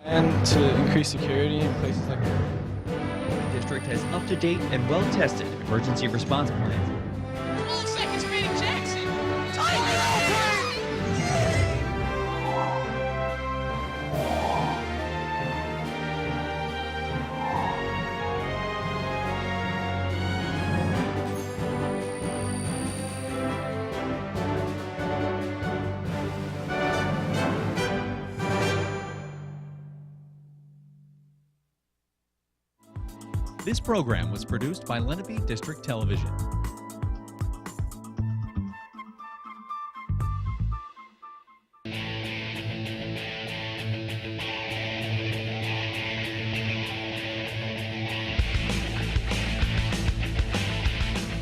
And to increase security in places like that. The district has up-to-date and well-tested emergency response plans. 12 seconds remaining, Jackson. This program was produced by Lenape District Television.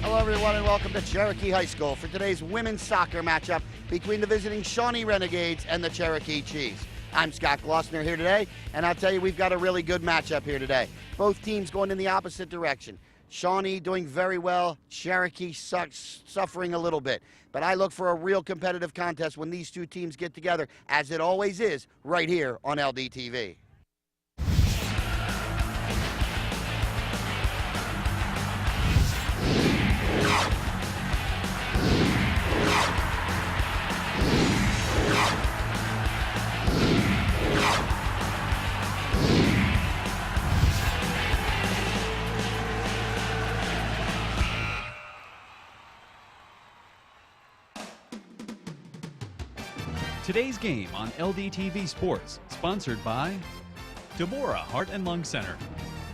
Hello everyone and welcome to Cherokee High School for today's women's soccer matchup between the visiting Shawnee Renegades and the Cherokee Chiefs. I'm Scott Glossner here today, and I'll tell you we've got a really good matchup here today. Both teams going in the opposite direction. Shawnee doing very well, Cherokee suffering a little bit. But I look for a real competitive contest when these two teams get together, as it always is, right here on LDTV. Today's game on LDTV Sports, sponsored by Deborah Heart and Lung Center.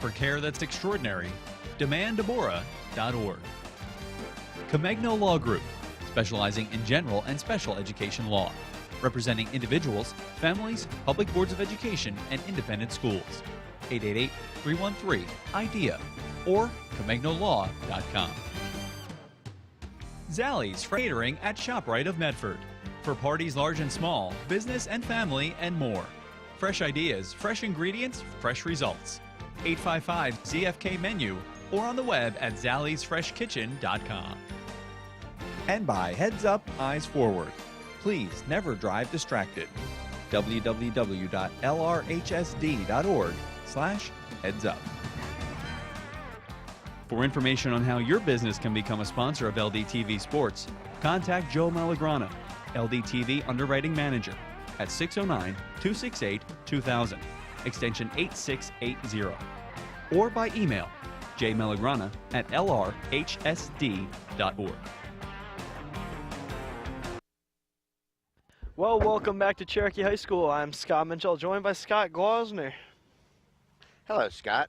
For care that's extraordinary, demanddeborah.org. Comegno Law Group, specializing in general and special education law, representing individuals, families, public boards of education, and independent schools. 888-313-IDEA or ComegnoLaw.com. Zallie's Catering at ShopRite of Medford. For parties large and small, business and family, and more. Fresh ideas, fresh ingredients, fresh results. 855-ZFK menu or on the web at zalliesfreshkitchen.com. And by Heads Up, Eyes Forward. Please never drive distracted. www.lrhsd.org/headsup. For information on how your business can become a sponsor of LDTV Sports, contact Joe Malagrana, LDTV Underwriting Manager, at 609-268-2000, extension 8680, or by email jmelagrana@lrhsd.org. Well, welcome back to Cherokee High School. I'm Scott Minchell, joined by Scott Glosner. Hello, Scott.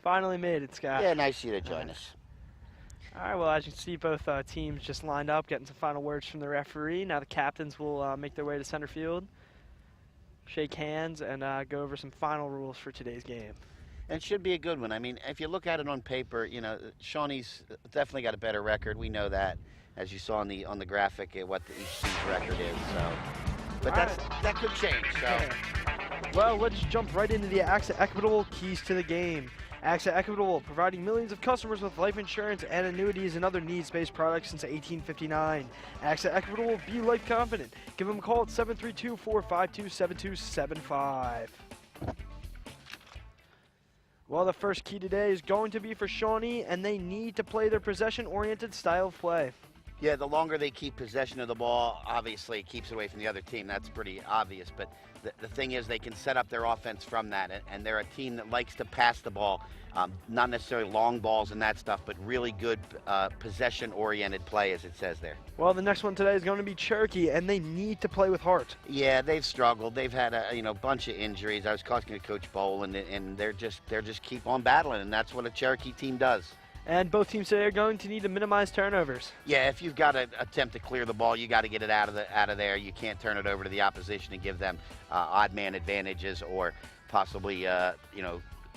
Finally made it, Scott. Yeah, nice of you to join us. All right, well, as you can see, both teams just lined up, getting some final words from the referee. Now the captains will make their way to center field, shake hands, and go over some final rules for today's game. And it should be a good one. I mean, if you look at it on paper, you know, Shawnee's definitely got a better record. We know that, as you saw on the graphic, what each team's record is. So, but that could change. So, well, let's jump right into the AXA Equitable keys to the game. AXA Equitable, providing millions of customers with life insurance and annuities and other needs-based products since 1859. AXA Equitable, be life confident. Give them a call at 732-452-7275. Well, the first key today is going to be for Shawnee, and they need to play their possession-oriented style of play. yeah, the longer they keep possession of the ball, obviously it keeps it away from the other team. That's pretty obvious. But the thing is, they can set up their offense from that, and they're a team that likes to pass the ball, not necessarily long balls and that stuff, but really good possession-oriented play, as it says there. Well, the next one today is going to be Cherokee, and they need to play with heart. Yeah, they've struggled. They've had a bunch of injuries. I was talking to Coach Bowl, and they're just keep on battling, and that's what a Cherokee team does. And both teams today are going to need to minimize turnovers. Yeah, if you've got to attempt to clear the ball, you got to get it out of there. You can't turn it over to the opposition and give them odd man advantages, or possibly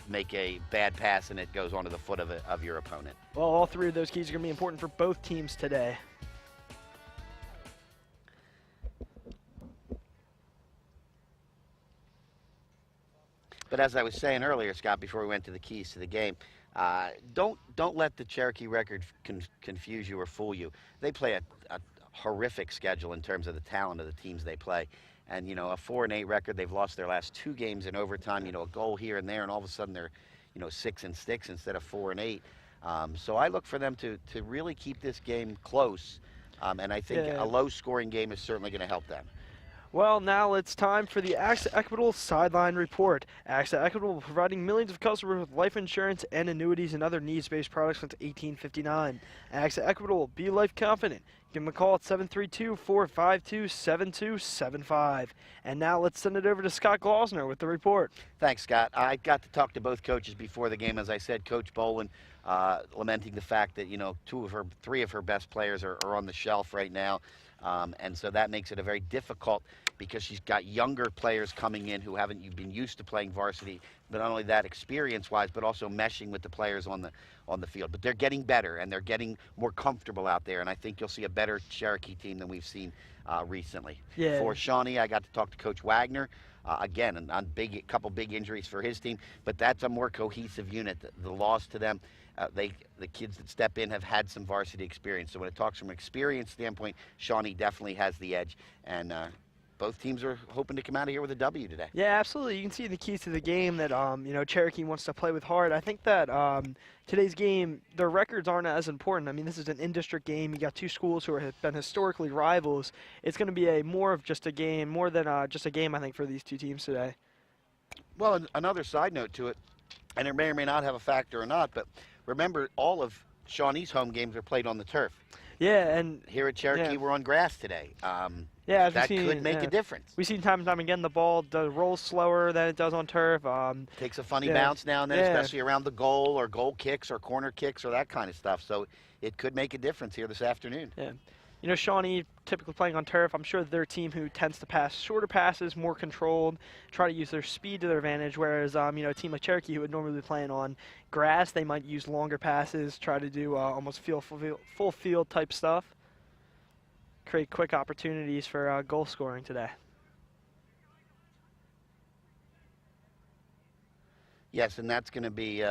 make a bad pass and it goes onto the foot of your opponent. Well, all three of those keys are going to be important for both teams today. But as I was saying earlier, Scott, before we went to the keys to the game, don't let the Cherokee record confuse you or fool you. They play a horrific schedule in terms of the talent of the teams they play. And, you know, a 4-8 record, they've lost their last 2 games in overtime, you know, a goal here and there, and all of a sudden they're, you know, 6-6 instead of 4-8. So I look for them to really keep this game close, and I think a low-scoring game is certainly going to help them. Well, now it's time for the AXA Equitable Sideline Report. AXA Equitable providing millions of customers with life insurance and annuities and other needs-based products since 1859. AXA Equitable, be life confident. Give them a call at 732-452-7275. And now let's send it over to Scott Glosner with the report. Thanks, Scott. I got to talk to both coaches before the game. As I said, Coach Bolin lamenting the fact that, you know, 3 of her best players are on the shelf right now. And so that makes it a very difficult, because she's got younger players coming in who haven't been used to playing varsity, but not only that experience-wise, but also meshing with the players on the field. But they're getting better, and they're getting more comfortable out there, and I think you'll see a better Cherokee team than we've seen recently. Yeah. For Shawnee, I got to talk to Coach Wagner. Again, on a couple big injuries for his team, but that's a more cohesive unit. The loss to them, the kids that step in have had some varsity experience. So when it talks from an experience standpoint, Shawnee definitely has the edge, and both teams are hoping to come out of here with a W today. Yeah, absolutely. You can see in the keys to the game that you know, Cherokee wants to play with heart. I think that today's game, their records aren't as important. I mean, this is an in-district game. You got 2 schools who have been historically rivals. It's going to be more than just a game, I think, for these 2 teams today. Well, another side note to it, and it may or may not have a factor or not, but remember, all of Shawnee's home games are played on the turf. Yeah, and here at Cherokee, we're on grass today. Yeah, that could make a difference. We've seen time and time again the ball rolls slower than it does on turf. Takes a funny bounce now and then, especially around the goal or goal kicks or corner kicks or that kind of stuff. So it could make a difference here this afternoon. Yeah. You know, Shawnee typically playing on turf, I'm sure they're a team who tends to pass shorter passes, more controlled, try to use their speed to their advantage, whereas, you know, a team like Cherokee who would normally be playing on grass, they might use longer passes, try to do almost full field type stuff, create quick opportunities for goal scoring today. Yes, and that's going to be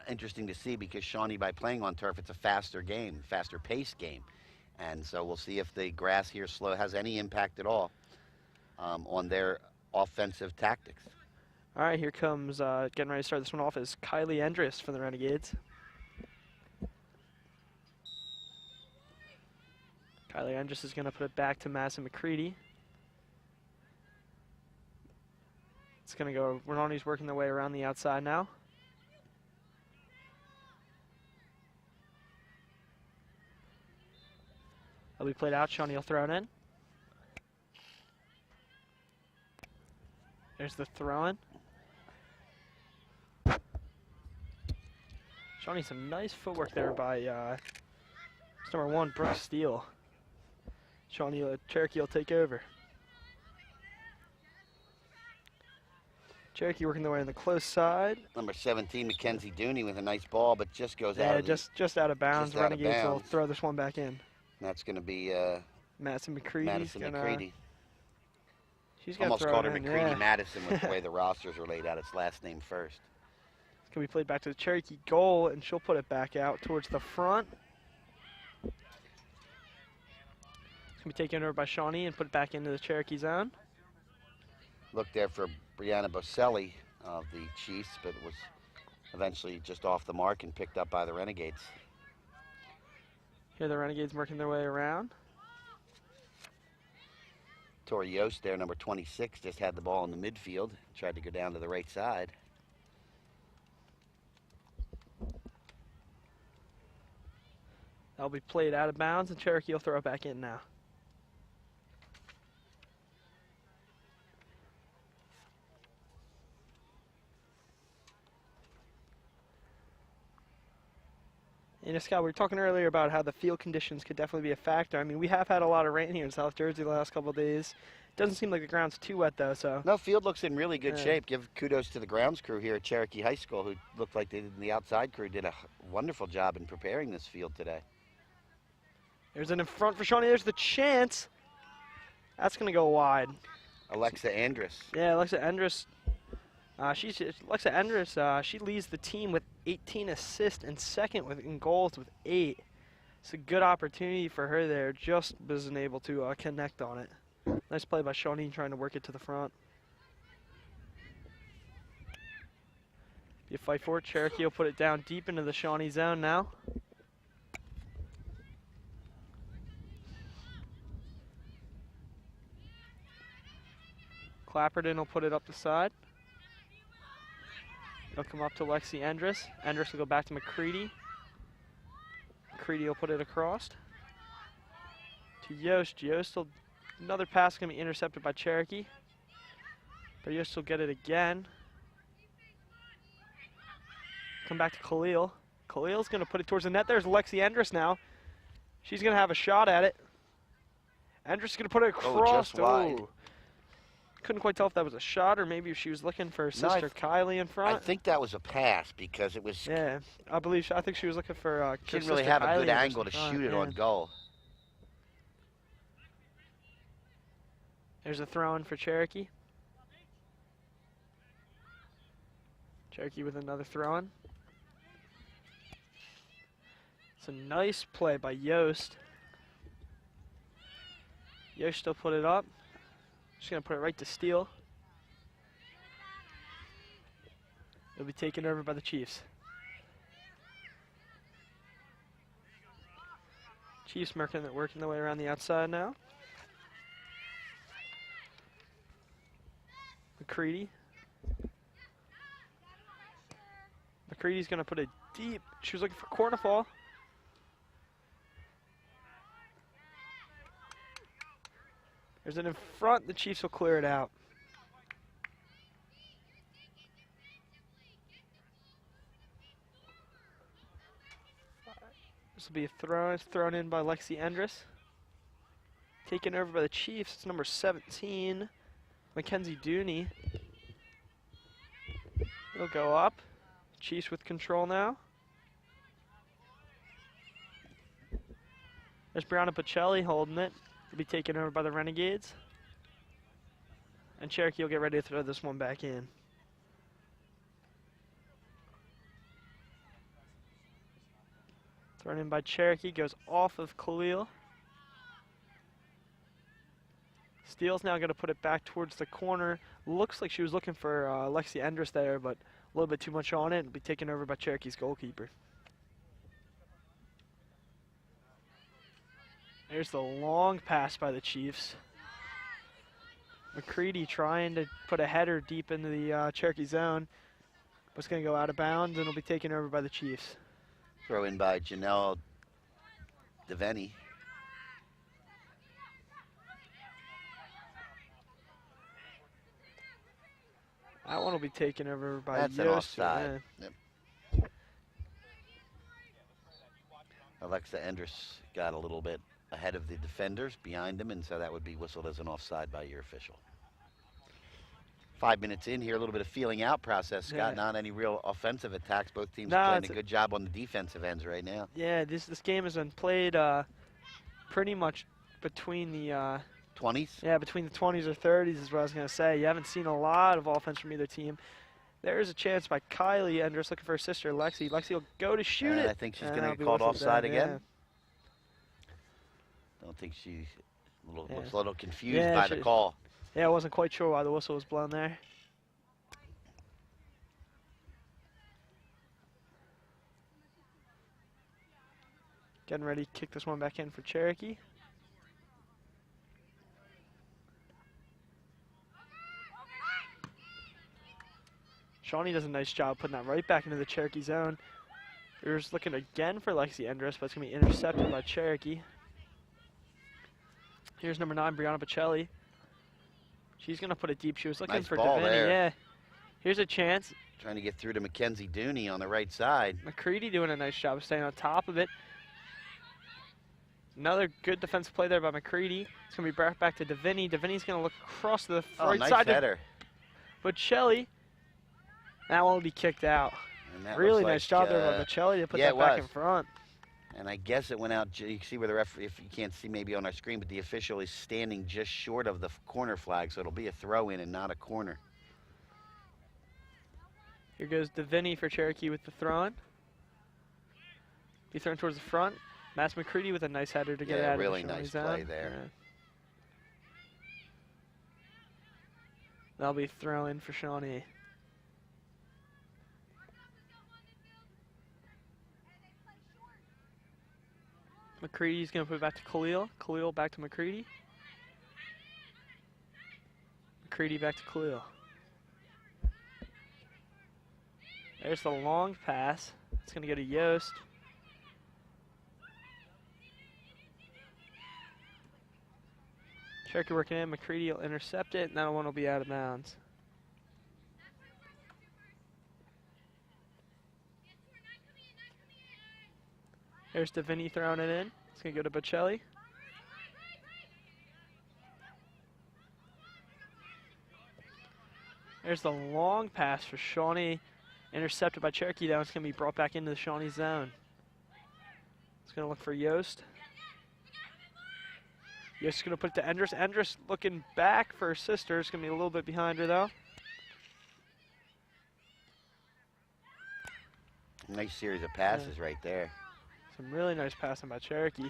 interesting to see, because Shawnee, by playing on turf, it's a faster game, faster-paced game. And so we'll see if the grass here has any impact at all on their offensive tactics. All right, here comes, getting ready to start this one off, is Kylie Endress for the Renegades. Kylie Endress is going to put it back to Madison McCready. It's going to go, Renani's working their way around the outside now. That'll be played out. Shawnee will throw it in. There's the throw in. Shawnee, some nice footwork there by number 1, Brooke Steele. Shawnee, Cherokee will take over. Cherokee working their way on the close side. Number 17, Mackenzie Dooney, with a nice ball, but just goes out of just out of bounds. Renegades will throw this one back in. That's going to be Madison McCready. McCready. She's gonna almost throw called it her in, McCready Madison with the way the rosters are laid out. It's last name first. It's going to be played back to the Cherokee goal, and she'll put it back out towards the front. It's going to be taken over by Shawnee and put it back into the Cherokee zone. Looked there for Brianna Boselli of the Chiefs, but it was eventually just off the mark and picked up by the Renegades. Here the Renegades working their way around. Tori Yost there, number 26, just had the ball in the midfield. Tried to go down to the right side. That'll be played out of bounds, and Cherokee will throw it back in now. You know, Scott, we were talking earlier about how the field conditions could definitely be a factor. I mean, we have had a lot of rain here in South Jersey the last couple of days. Doesn't seem like the ground's too wet, though, so. No, field looks in really good shape. Give kudos to the grounds crew here at Cherokee High School, who looked like the outside crew did a wonderful job in preparing this field today. There's an in front for Shawnee. There's the chance. That's going to go wide. Alexa Andrus. Yeah, Alexa Andrus. She leads the team with 18 assists and second in goals with 8. It's a good opportunity for her there. Just wasn't able to connect on it. Nice play by Shawnee trying to work it to the front. Be a fight for it. Cherokee will put it down deep into the Shawnee zone now. Clapperton will put it up the side. He'll come up to Lexi Endress. Endress will go back to McCready. McCready will put it across. To Yost. Yost will, another pass going to be intercepted by Cherokee. But Yost will get it again. Come back to Khalil. Khalil's going to put it towards the net. There's Lexi Endress now. She's going to have a shot at it. Endress is going to put it across. Just wide. Couldn't quite tell if that was a shot or maybe if she was looking for her sister Kylie in front. I think that was a pass because it was. Yeah, I think she was looking for. She didn't really have a good angle to shoot it on goal. There's a throw-in for Cherokee. Cherokee with another throw-in. It's a nice play by Yost. Yost still put it up. Just going to put it right to Steele. It'll be taken over by the Chiefs. Chiefs working their way around the outside now. McCready. McCready's going to put it deep. She was looking for corner fall. There's it in front. The Chiefs will clear it out. This will be a throw. It's thrown in by Lexi Endress. Taken over by the Chiefs. It's number 17, Mackenzie Dooney. He'll go up. Chiefs with control now. There's Brianna Pacelli holding it. It'll be taken over by the Renegades. And Cherokee will get ready to throw this one back in. Thrown in by Cherokee, goes off of Khalil. Steele's now going to put it back towards the corner. Looks like she was looking for Lexi Endress there, but a little bit too much on it. It'll be taken over by Cherokee's goalkeeper. There's the long pass by the Chiefs. McCready trying to put a header deep into the Cherokee zone. But it's going to go out of bounds and it'll be taken over by the Chiefs. Throw in by Janelle Devaney. That one will be taken over by That's an Yost. offside. Yeah. Yep. Alexa Endress got a little bit ahead of the defenders behind them, and so that would be whistled as an offside by your official. 5 minutes in here, a little bit of feeling out process, Scott. Yeah. Not any real offensive attacks. Both teams are playing a good job on the defensive ends right now. Yeah, this game has been played pretty much between the 20s? Yeah, between the 20s or 30s is what I was going to say. You haven't seen a lot of offense from either team. There is a chance by Kylie Endress looking for her sister, Lexi. Lexi will go to shoot it. I think she's going to get called offside again. Yeah. Don't think she looks Yeah. a little confused by the call. Yeah, I wasn't quite sure why the whistle was blown there. Getting ready to kick this one back in for Cherokee. Shawnee does a nice job putting that right back into the Cherokee zone. Here's looking again for Lexi Endress, but it's going to be intercepted by Cherokee. Here's number 9, Brianna Pacelli. She's going to put it deep. She was looking for ball Devaney. there. Yeah. Here's a chance. Trying to get through to Mackenzie Dooney on the right side. McCready doing a nice job of staying on top of it. Another good defensive play there by McCready. It's going to be brought back to Devaney. Devaney's going to look across to the right nice side. header. But Pacelli, that one will be kicked out. Really nice job there by Pacelli to put that back in front. And I guess it went out. You can see where the referee, if you can't see maybe on our screen, but the official is standing just short of the corner flag, so it'll be a throw in and not a corner. Here goes Devaney for Cherokee with the throw-in. Be thrown towards the front. Mass McCready with a nice header to get it out really of the nice zone. play there. That'll be throw in for Shawnee. McCready's going to put it back to Khalil. Khalil back to McCready. McCready back to Khalil. There's the long pass. It's going to go to Yost. Cherokee working in. McCready will intercept it, and that one will be out of bounds. There's Davini throwing it in. It's going to go to Bocelli. There's the long pass for Shawnee. Intercepted by Cherokee. Now it's going to be brought back into the Shawnee zone. It's going to look for Yost. Yost is going to put it to Endress. Endress looking back for her sister. It's going to be a little bit behind her, though. Nice series of passes right there. Some really nice passing by Cherokee.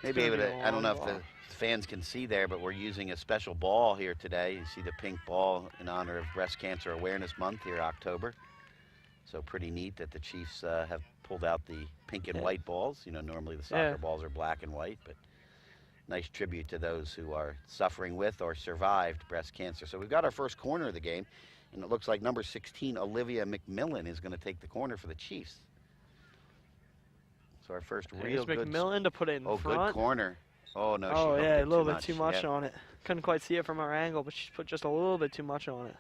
Maybe able to, I don't know if the fans can see there, but we're using a special ball here today. You see the pink ball in honor of Breast Cancer Awareness Month here, October. So pretty neat that the Chiefs have pulled out the pink and white balls. You know, normally the soccer balls are black and white, but nice tribute to those who are suffering with or survived breast cancer. So we've got our first corner of the game, and it looks like number 16, Olivia McMillan, is going to take the corner for the Chiefs. So our first real good. McMillan to put it in front. Oh, good corner. Oh, no, oh, she yeah, a little bit much. too much on it. Couldn't quite see it from our angle, but she put just a little bit too much on it.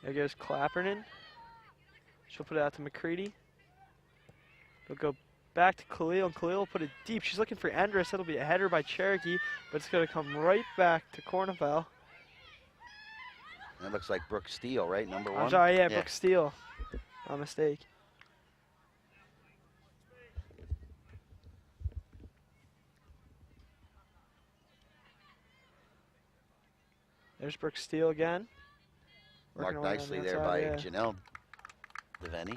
There goes Clapperton. She'll put it out to McCready. It'll go back to Khalil, and Khalil will put it deep. She's looking for Endress. That'll be a header by Cherokee, but it's going to come right back to Cornfell. That looks like Brooke Steele, right? Number 1? I'm sorry, yeah, Brooke Steele. My mistake. There's Brooke Steele again. Marked nicely there by Janelle Deveni.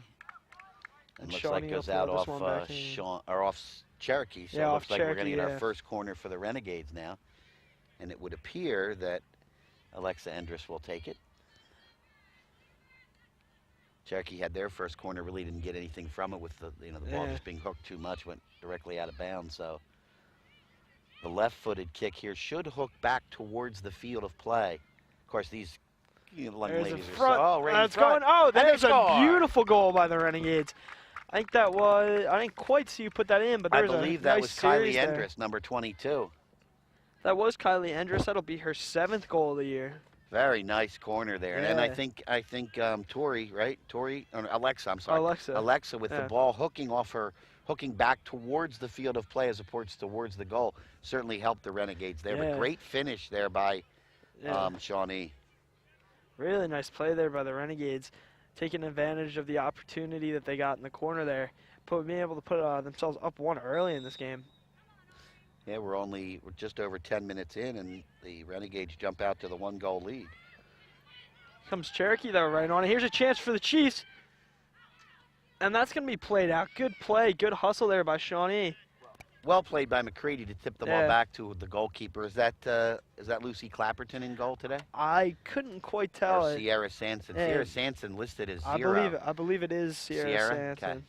And looks Shawnee like goes will out throw this one off Cherokee. So yeah, it looks like Cherokee, we're going to get our first corner for the Renegades now. And it would appear that Alexa Endress will take it. Cherokee had their first corner, really didn't get anything from it with the ball just being hooked too much, went directly out of bounds. So the left-footed kick here should hook back towards the field of play. Of course, these young ladies are that's going. Oh, that is a beautiful goal by the Renegades. I think that was. I didn't quite see you put that in, but there was a nice believe that was Kylie there. Endress, number 22. That was Kylie Endress. That'll be her 7th goal of the year. Very nice corner there, and I think Tori, right? Alexa, I'm sorry. Alexa with the ball hooking back towards the field of play as opposed towards the goal, certainly helped the Renegades there. But great finish there by Shawnee. Really nice play there by the Renegades, taking advantage of the opportunity that they got in the corner there, being able to put themselves up 1 early in this game. Yeah, we're just over 10 minutes in, and the Renegades jump out to the 1-goal lead. Comes Cherokee, though, right on it. Here's a chance for the Chiefs. And that's going to be played out. Good play, good hustle there by Shawnee. Well played by McCready to tip the ball back to the goalkeeper. Is that Lucy Clapperton in goal today? I couldn't quite tell. Or Sierra Sanson. Sierra Sanson listed as 0. I believe it is Sierra Sanson. Okay.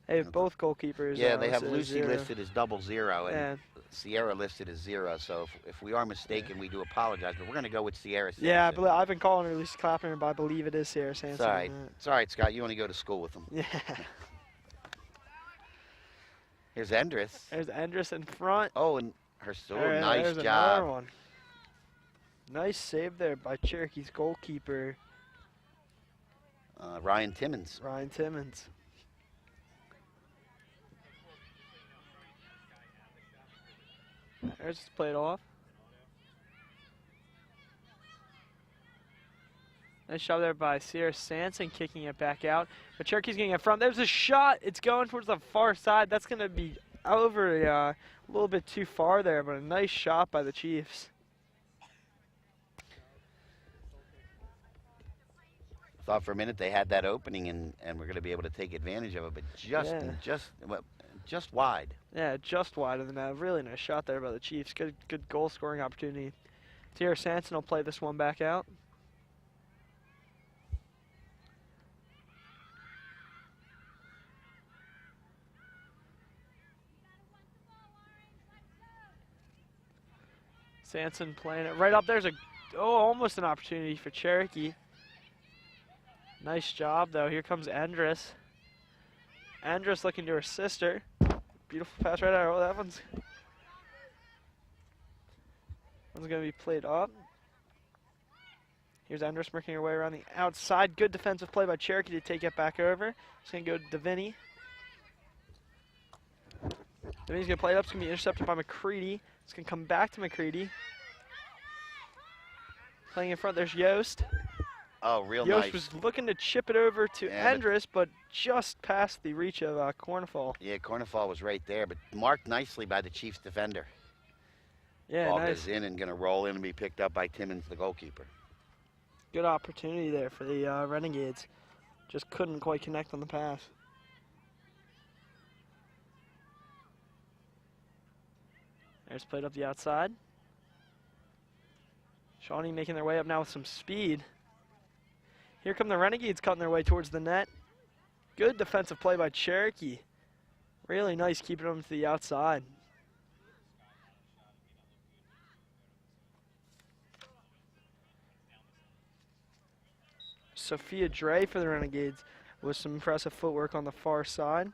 Hey, both goalkeepers. Yeah, they have Lucy listed as 00 and Sierra listed as 0. So if we are mistaken, we do apologize. But we're going to go with Sierra Sanson. Yeah, I've been calling her Lucy Clapperton, but I believe it is Sierra Sanson. It's all right. It's all right, Scott. You only go to school with them. Yeah. Here's Endress. There's Endress in front. Oh, and nice job. Another one. Nice save there by Cherokee's goalkeeper. Ryan Timmons. There's just played off. Nice shot there by Sierra Sanson, kicking it back out. But Cherokee's getting in front. There's a shot. It's going towards the far side. That's going to be over a little bit too far there, but a nice shot by the Chiefs. Thought for a minute they had that opening and we're going to be able to take advantage of it, but just wide. Yeah, just wide of the net. Really nice shot there by the Chiefs. Good goal scoring opportunity. Tierra Sanson will play this one back out. Sanson playing it right up. There's almost an opportunity for Cherokee. Nice job, though. Here comes Andress. Andress looking to her sister. Beautiful pass right out. Oh, that one's going to be played up. Here's Andress working her way around the outside. Good defensive play by Cherokee to take it back over. It's going to go to Davini. Davini's going to play it up. It's going to be intercepted by McCready. It's going to come back to McCready. Playing in front, there's Yost. Oh, real Yost nice. was looking to chip it over to Andress, but just past the reach of Cornfall. Yeah, Cornfall was right there, but marked nicely by the Chiefs defender. Yeah, Ball nice. goes in and going to roll in and be picked up by Timmons, the goalkeeper. Good opportunity there for the Renegades. Just couldn't quite connect on the pass. There's played up the outside. Shawnee making their way up now with some speed. Here come the Renegades cutting their way towards the net. Good defensive play by Cherokee. Really nice keeping them to the outside. Sophia Dre for the Renegades with some impressive footwork on the far side.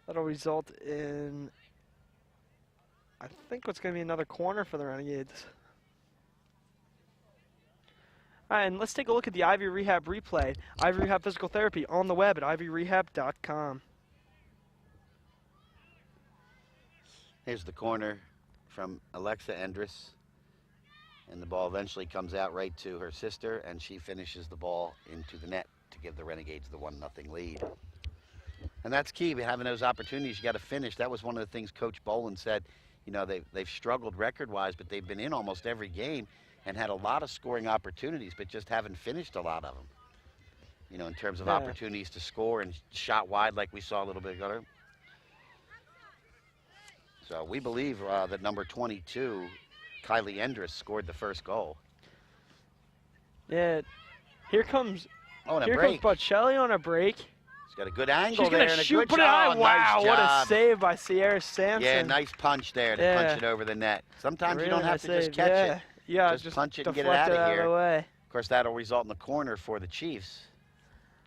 That'll result in, I think, what's going to be another corner for the Renegades. All right, and let's take a look at the Ivy Rehab replay. Ivy Rehab Physical Therapy on the web at ivyrehab.com. Here's the corner from Alexa Andress. And the ball eventually comes out right to her sister, and she finishes the ball into the net to give the Renegades the 1-0 lead. And that's key, having those opportunities, you got to finish. That was one of the things Coach Boland said. You know, they've struggled record-wise, but they've been in almost every game and had a lot of scoring opportunities, but just haven't finished a lot of them. You know, in terms of opportunities to score and shot wide like we saw a little bit ago. So we believe that number 22, Kylie Andress, scored the first goal. Yeah, here comes comes Bocelli on a break. He's got a good angle She's there gonna and a shoot, good put it high. shot. Wow, Nice what job. a save by Sierra Sampson. Yeah, nice punch there to punch it over the net. Sometimes really you don't have nice to just save. catch it. Yeah, just punch it and get it deflect out of Of here. the way. Of course, that'll result in the corner for the Chiefs.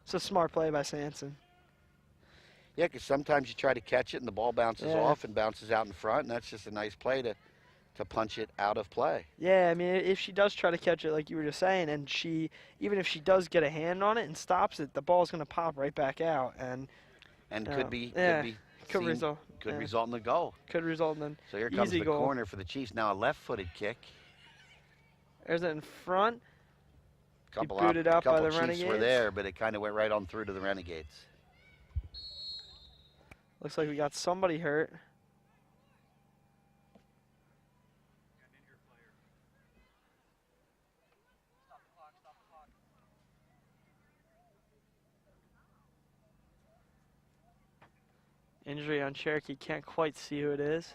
It's a smart play by Sanson. Yeah, because sometimes you try to catch it and the ball bounces off and bounces out in front, and that's just a nice play to punch it out of play. Yeah, I mean, if she does try to catch it, like you were just saying, and even if she does get a hand on it and stops it, the ball's going to pop right back out, and could result in the goal. Could result in an So here comes the goal. corner for the Chiefs. Now a left-footed kick. There's it in front. Couple booted out by the Chiefs Renegades. were there, but it kind of went right on through to the Renegades. Looks like we got somebody hurt. Injury on Cherokee, can't quite see who it is.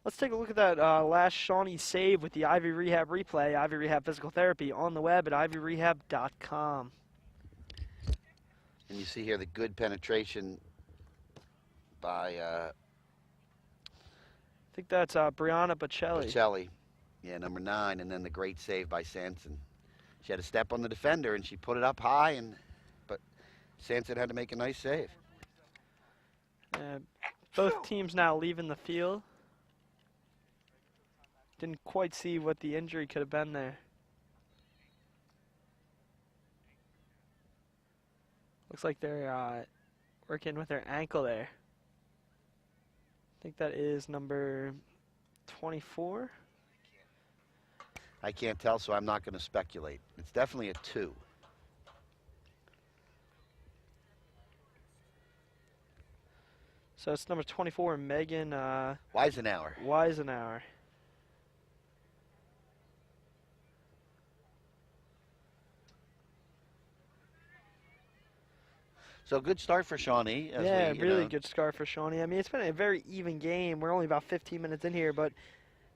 Let's take a look at that last Shawnee save with the Ivy Rehab replay, Ivy Rehab Physical Therapy, on the web at ivyrehab.com. And you see here the good penetration by I think that's Brianna Bocelli. Bocelli. Yeah, number 9, and then the great save by Sanson. She had a step on the defender, and she put it up high, but Sanson had to make a nice save. Both teams now leaving the field. Didn't quite see what the injury could have been there. Looks like they're working with their ankle there. I think that is number 24. I can't tell, so I'm not going to speculate. It's definitely a 2. So it's number 24, Megan Weisenauer. So good start for Shawnee. Yeah, really good start for Shawnee. I mean, it's been a very even game. We're only about 15 minutes in here, but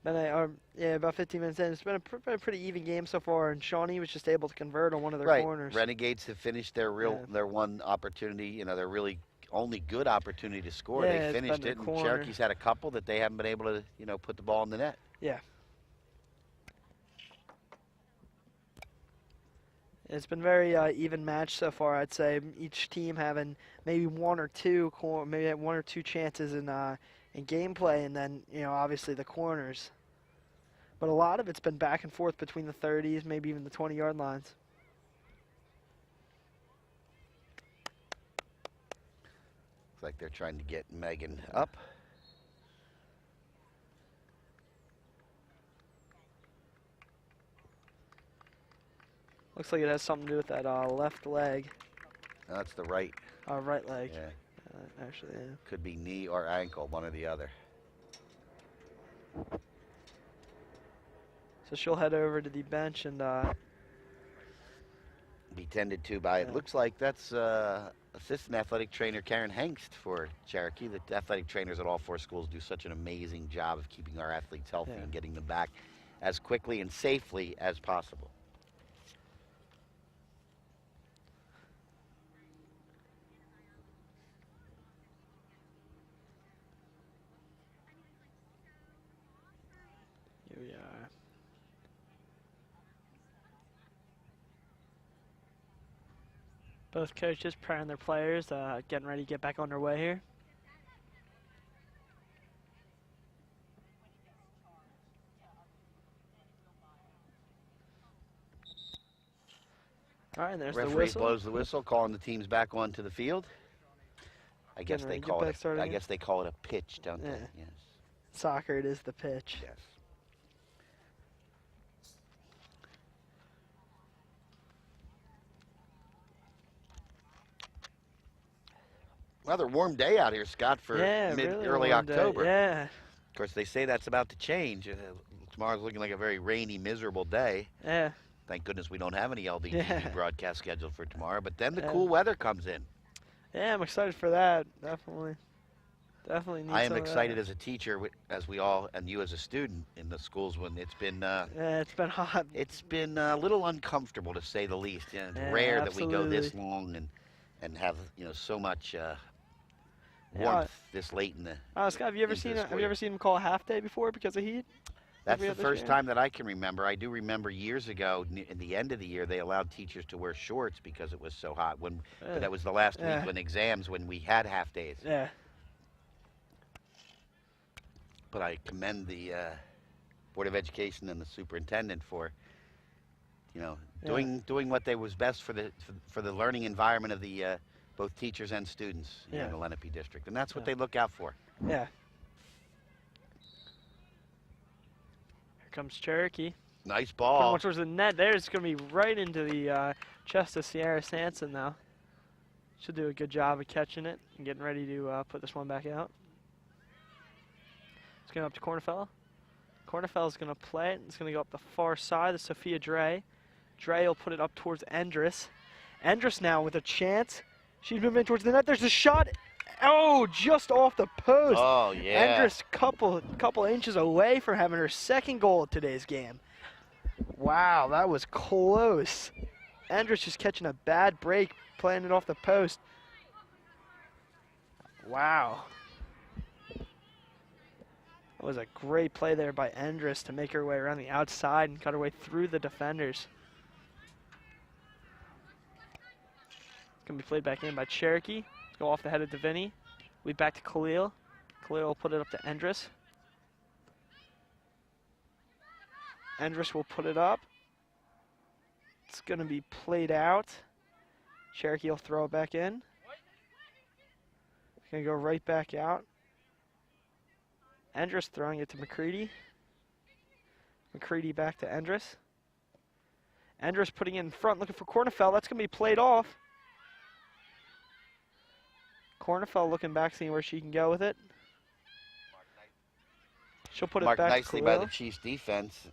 about 15 minutes in. It's been a pretty even game so far, and Shawnee was just able to convert on one of their corners. Renegades have finished their their one opportunity. Their really only good opportunity to score. Yeah, they finished it, and Cherokee's had a couple that they haven't been able to, put the ball in the net. Yeah. It's been very even match so far. I'd say each team having maybe one or two chances in gameplay, and then obviously the corners. But a lot of it's been back and forth between the 30s, maybe even the 20-yard lines. Looks like they're trying to get Megan up. Looks like it has something to do with that left leg. No, that's the right. Right leg. Yeah. Actually, yeah. Could be knee or ankle, one or the other. So she'll head over to the bench and be tended to by, it looks like that's assistant athletic trainer Karen Hengst for Cherokee. The athletic trainers at all four schools do such an amazing job of keeping our athletes healthy and getting them back as quickly and safely as possible. Here we are. Both coaches preparing their players, getting ready to get back on their way here. All right, and there's the Referee whistle. blows the whistle, calling the teams back onto the field. I guess they call it. I guess they call it a pitch, don't they? Yes. Soccer, it is the pitch. Yes. Rather warm day out here, Scott, for early October. Yeah. Of course, they say that's about to change. Tomorrow's looking like a very rainy, miserable day. Yeah. Thank goodness we don't have any LDTV broadcast scheduled for tomorrow. But then the cool weather comes in. Yeah, I'm excited for that. Definitely. Definitely need I am excited as a teacher, as we all, and you as a student in the schools when it's been. It's been hot. It's been a little uncomfortable, to say the least. It's rare that we go this long and have so much warmth this late in the. Scott, have you ever seen them call a half day before because of heat? That's the first time that I can remember. I do remember years ago, in the end of the year, they allowed teachers to wear shorts because it was so hot. But that was the last week when we had half days. Yeah. But I commend the Board of Education and the superintendent for, doing what they was best for the learning environment of the both teachers and students in the Lenape district, and that's what they look out for. Yeah. Here comes Cherokee. Nice ball. Much towards the net there. It's going to be right into the chest of Sierra Sanson now. Should do a good job of catching it and getting ready to put this one back out. It's going up to Cornfell. Cornfell's going to play it. It's going to go up the far side of Sophia Dre. Dre will put it up towards Endress. Endress now with a chance. She's moving towards the net. There's a shot. Oh, just off the post. Oh, yeah. Endress couple inches away from having her second goal of today's game. Wow, that was close. Endress just catching a bad break, playing it off the post. Wow. That was a great play there by Endress to make her way around the outside and cut her way through the defenders. It's going to be played back in by Cherokee. Let's go off the head of Davini. Lead back to Khalil. Khalil will put it up to Endress. Endress will put it up. It's going to be played out. Cherokee will throw it back in. It's going to go right back out. Endress throwing it to McCready. McCready back to Endress. Endress putting it in front, looking for Cornfell. That's going to be played off. Cornfell looking back, seeing where she can go with it. She'll put it back nicely to by the Chiefs defense.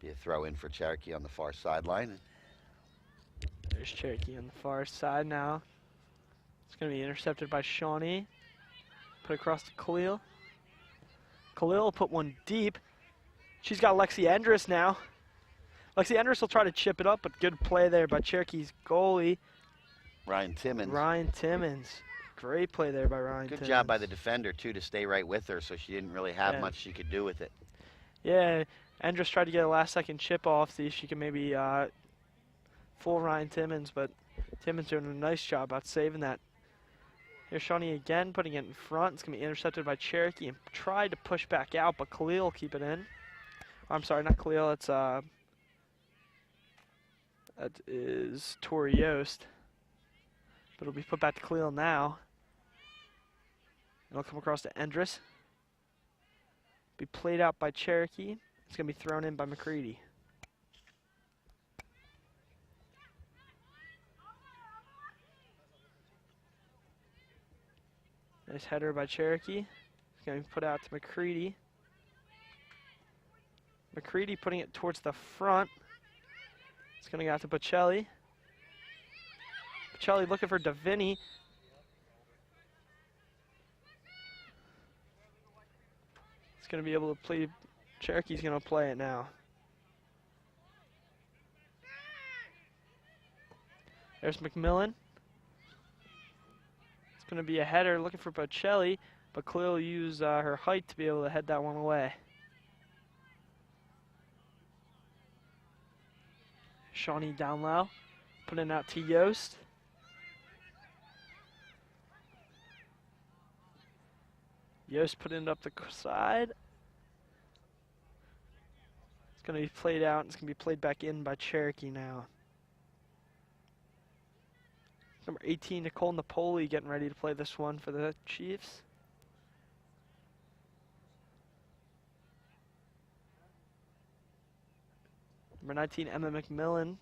Be a throw in for Cherokee on the far sideline. There's Cherokee on the far side now. It's going to be intercepted by Shawnee. Put across to Khalil. Khalil will put one deep. She's got Lexi Endress now. Lexi Endress will try to chip it up, but good play there by Cherokee's goalie. Ryan Timmons. Ryan Timmons. Great play there by Ryan Timmons. Good job by the defender, too, to stay right with her, so she didn't really have much she could do with it. Yeah, Endress tried to get a last-second chip off, see if she could maybe fool Ryan Timmons, but Timmons doing a nice job about saving that. Here's Shawnee again, putting it in front. It's going to be intercepted by Cherokee and tried to push back out, but Khalil will keep it in. I'm sorry, not Khalil, it's that is Tori Yost. But it'll be put back to Khalil now. It'll come across to Endress. Be played out by Cherokee. It's going to be thrown in by McCready. Nice header by Cherokee. It's going to be put out to McCready. McCready putting it towards the front. It's going to go out to Bocelli. Bocelli looking for Davini. It's going to be able to play. Cherokee's going to play it now. There's McMillan. It's going to be a header looking for Bocelli, but Khalil will use her height to be able to head that one away. Shawnee down low, putting it out to Yost. Yost putting it up the side. It's going to be played out, and it's going to be played back in by Cherokee now. Number 18, Nicole Napoli, getting ready to play this one for the Chiefs. Number 19, Emma McMillan,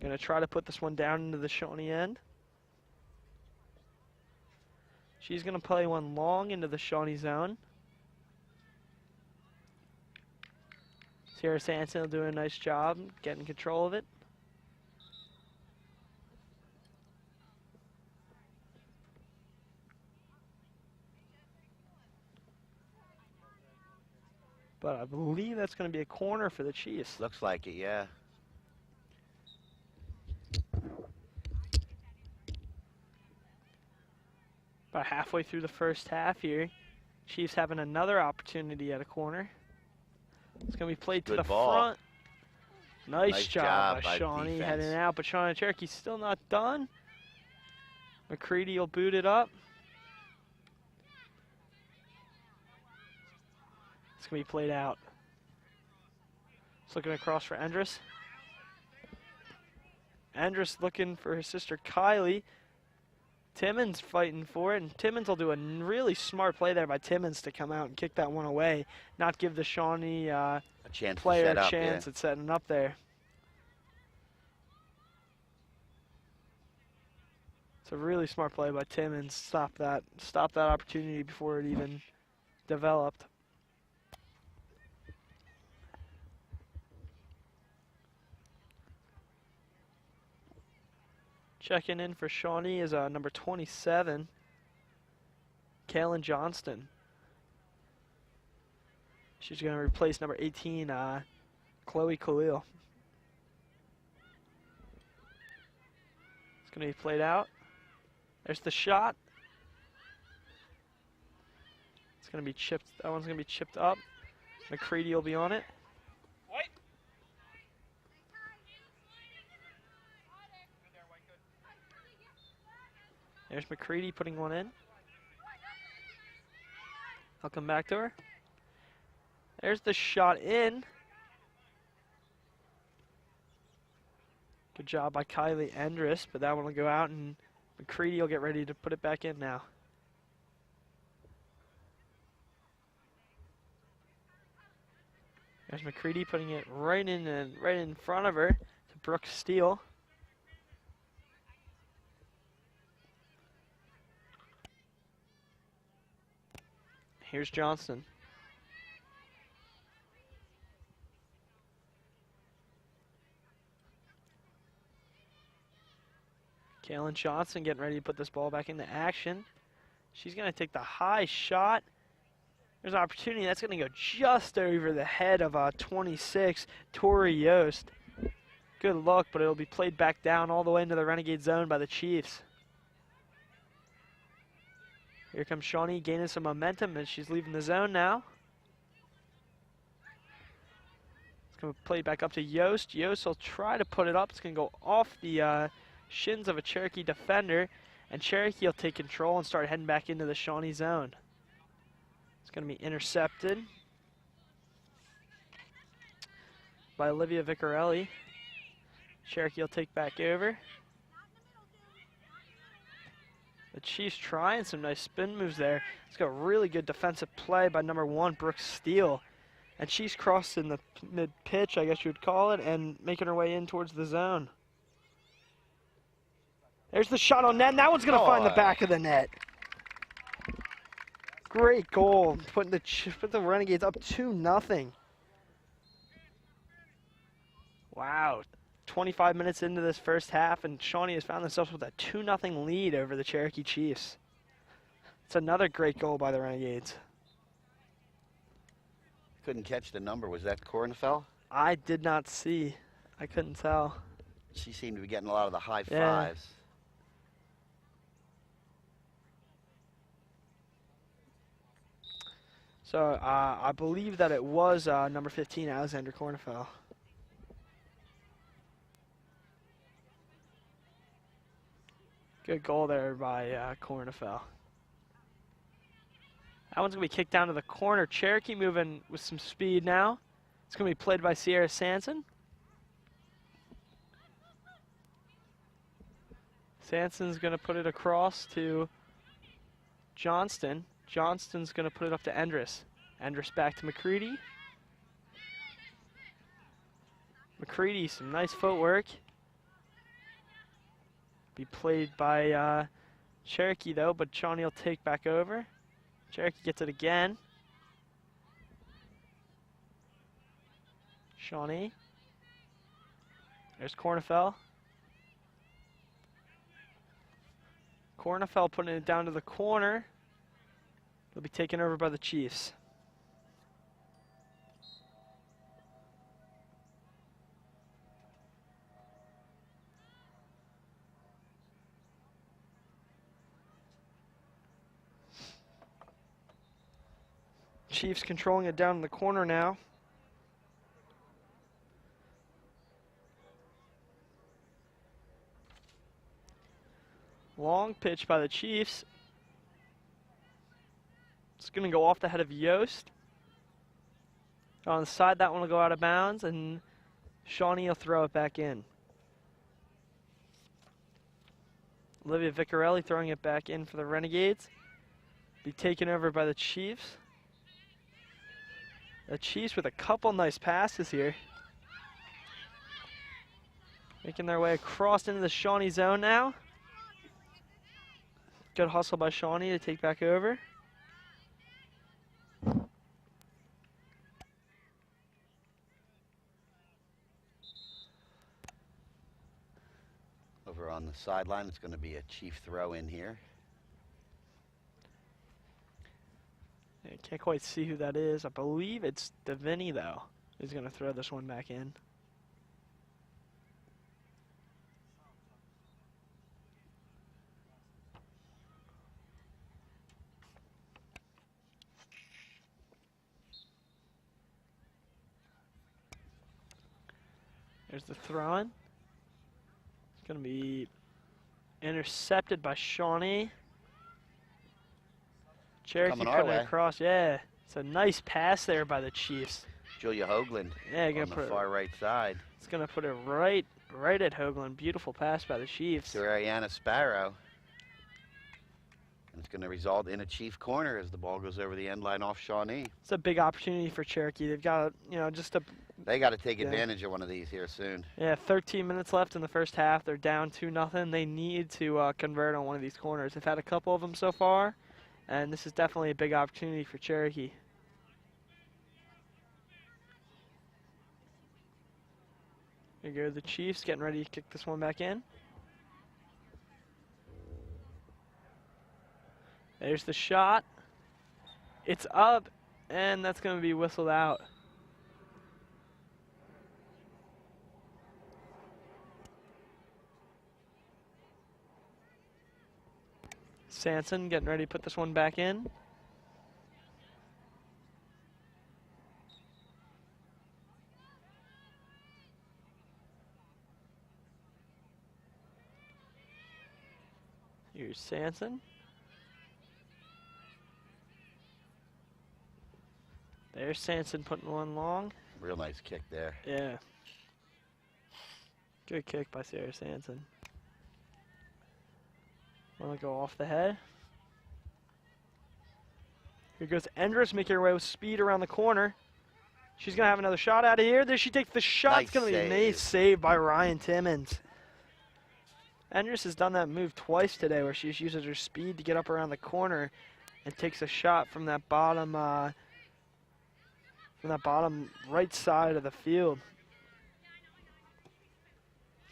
going to try to put this one down into the Shawnee end. She's going to play one long into the Shawnee zone. Sierra Sanson will do a nice job getting control of it. But I believe that's going to be a corner for the Chiefs. Looks like it, yeah. About halfway through the first half here. Chiefs having another opportunity at a corner. It's going to be played to the front. Nice job by Shawnee heading out, but Shawnee Cherokee's still not done. McCready will boot it up. It's going to be played out. It's looking across for Endress. Endress looking for her sister Kylie. Timmons fighting for it, and Timmons will do a really smart play there by Timmons to come out and kick that one away, not give the Shawnee player a chance at setting up there. It's a really smart play by Timmons. Stop that opportunity before it even developed. Checking in for Shawnee is number 27, Kaylin Johnston. She's going to replace number 18, Chloe Khalil. It's going to be played out. There's the shot. It's going to be chipped. That one's going to be chipped up. McCready will be on it. There's McCready putting one in. I'll come back to her. There's the shot in. Good job by Kylie Endress, but that one will go out, and McCready will get ready to put it back in now. There's McCready putting it right in front of her to Brooke Steele. Here's Johnston. Kaylin Johnson getting ready to put this ball back into action. She's going to take the high shot. There's an opportunity. That's going to go just over the head of 26, Tori Yost. Good look, but it'll be played back down all the way into the Renegade zone by the Chiefs. Here comes Shawnee gaining some momentum as she's leaving the zone now. It's going to play back up to Yost. Yost will try to put it up. It's going to go off the shins of a Cherokee defender, and Cherokee will take control and start heading back into the Shawnee zone. It's going to be intercepted by Olivia Vicarelli. Cherokee will take back over. The Chiefs trying some nice spin moves there. It's got really good defensive play by number 1, Brooke Steele. And she's crossing the mid-pitch, I guess you would call it, and making her way in towards the zone. There's the shot on net, and that one's going to find the back of the net. Great goal, putting the Renegades up 2-0. Wow, 25 minutes into this first half, and Shawnee has found themselves with a 2-0 lead over the Cherokee Chiefs. It's another great goal by the Renegades. Couldn't catch the number. Was that Cornfell? I did not see. I couldn't tell. She seemed to be getting a lot of the high Yeah. fives. So I believe that it was number 15, Alexander Cornfell. Good goal there by Cornfell. That one's going to be kicked down to the corner. Cherokee moving with some speed now. It's going to be played by Sierra Sanson. Sanson's going to put it across to Johnston. Johnston's going to put it up to Endress. Endress back to McCready. McCready, some nice footwork. Be played by Cherokee though, but Shawnee will take back over. Cherokee gets it again. Shawnee. There's Cornfell. Cornfell putting it down to the corner. It'll be taken over by the Chiefs. Chiefs controlling it down in the corner now. Long pitch by the Chiefs. It's going to go off the head of Yost. On the side, that one will go out of bounds, and Shawnee will throw it back in. Olivia Vicarelli throwing it back in for the Renegades. Be taken over by the Chiefs. The Chiefs with a couple nice passes here. Making their way across into the Shawnee zone now. Good hustle by Shawnee to take back over. Over on the sideline, it's going to be a Chief throw in here. I can't quite see who that is. I believe it's Davini, though, who's going to throw this one back in. There's the throw-in. It's going to be intercepted by Shawnee. Cherokee putting it across. Yeah, it's a nice pass there by the Chiefs. Julia Hoagland on the far right side. It's going to put it right at Hoagland. Beautiful pass by the Chiefs. To Ariana Sparrow. And it's going to result in a Chief corner as the ball goes over the end line off Shawnee. It's a big opportunity for Cherokee. They've got, They got to take advantage of one of these here soon. Yeah, 13 minutes left in the first half. They're down 2-0. They need to convert on one of these corners. They've had a couple of them so far, and this is definitely a big opportunity for Cherokee. Here go the Chiefs getting ready to kick this one back in. There's the shot. It's up, and that's going to be whistled out. Sanson getting ready to put this one back in. Here's Sanson. There's Sanson putting one long. Real nice kick there. Yeah. Good kick by Sarah Sanson. Want to go off the head. Here goes Endress, making her way with speed around the corner. She's going to have another shot out of here. There she takes the shot. Nice It's going to be a save. nice save by Ryan Timmons. Endress has done that move twice today where she uses her speed to get up around the corner and takes a shot from that bottom right side of the field.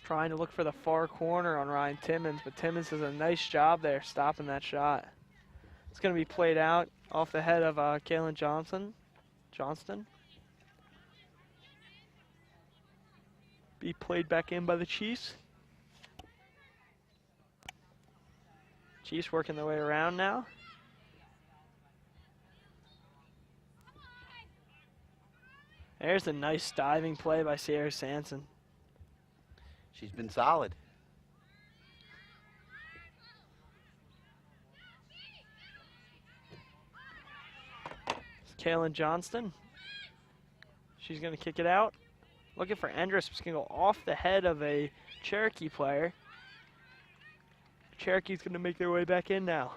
Trying to look for the far corner on Ryan Timmons, but Timmons does a nice job there stopping that shot. It's going to be played out off the head of Kaylin Johnston. Be played back in by the Chiefs. Chiefs working their way around now. There's a nice diving play by Sierra Sanson. She's been solid. It's Kaylin Johnston. She's going to kick it out. Looking for Endress. It's going to go off the head of a Cherokee player. Cherokee's going to make their way back in now.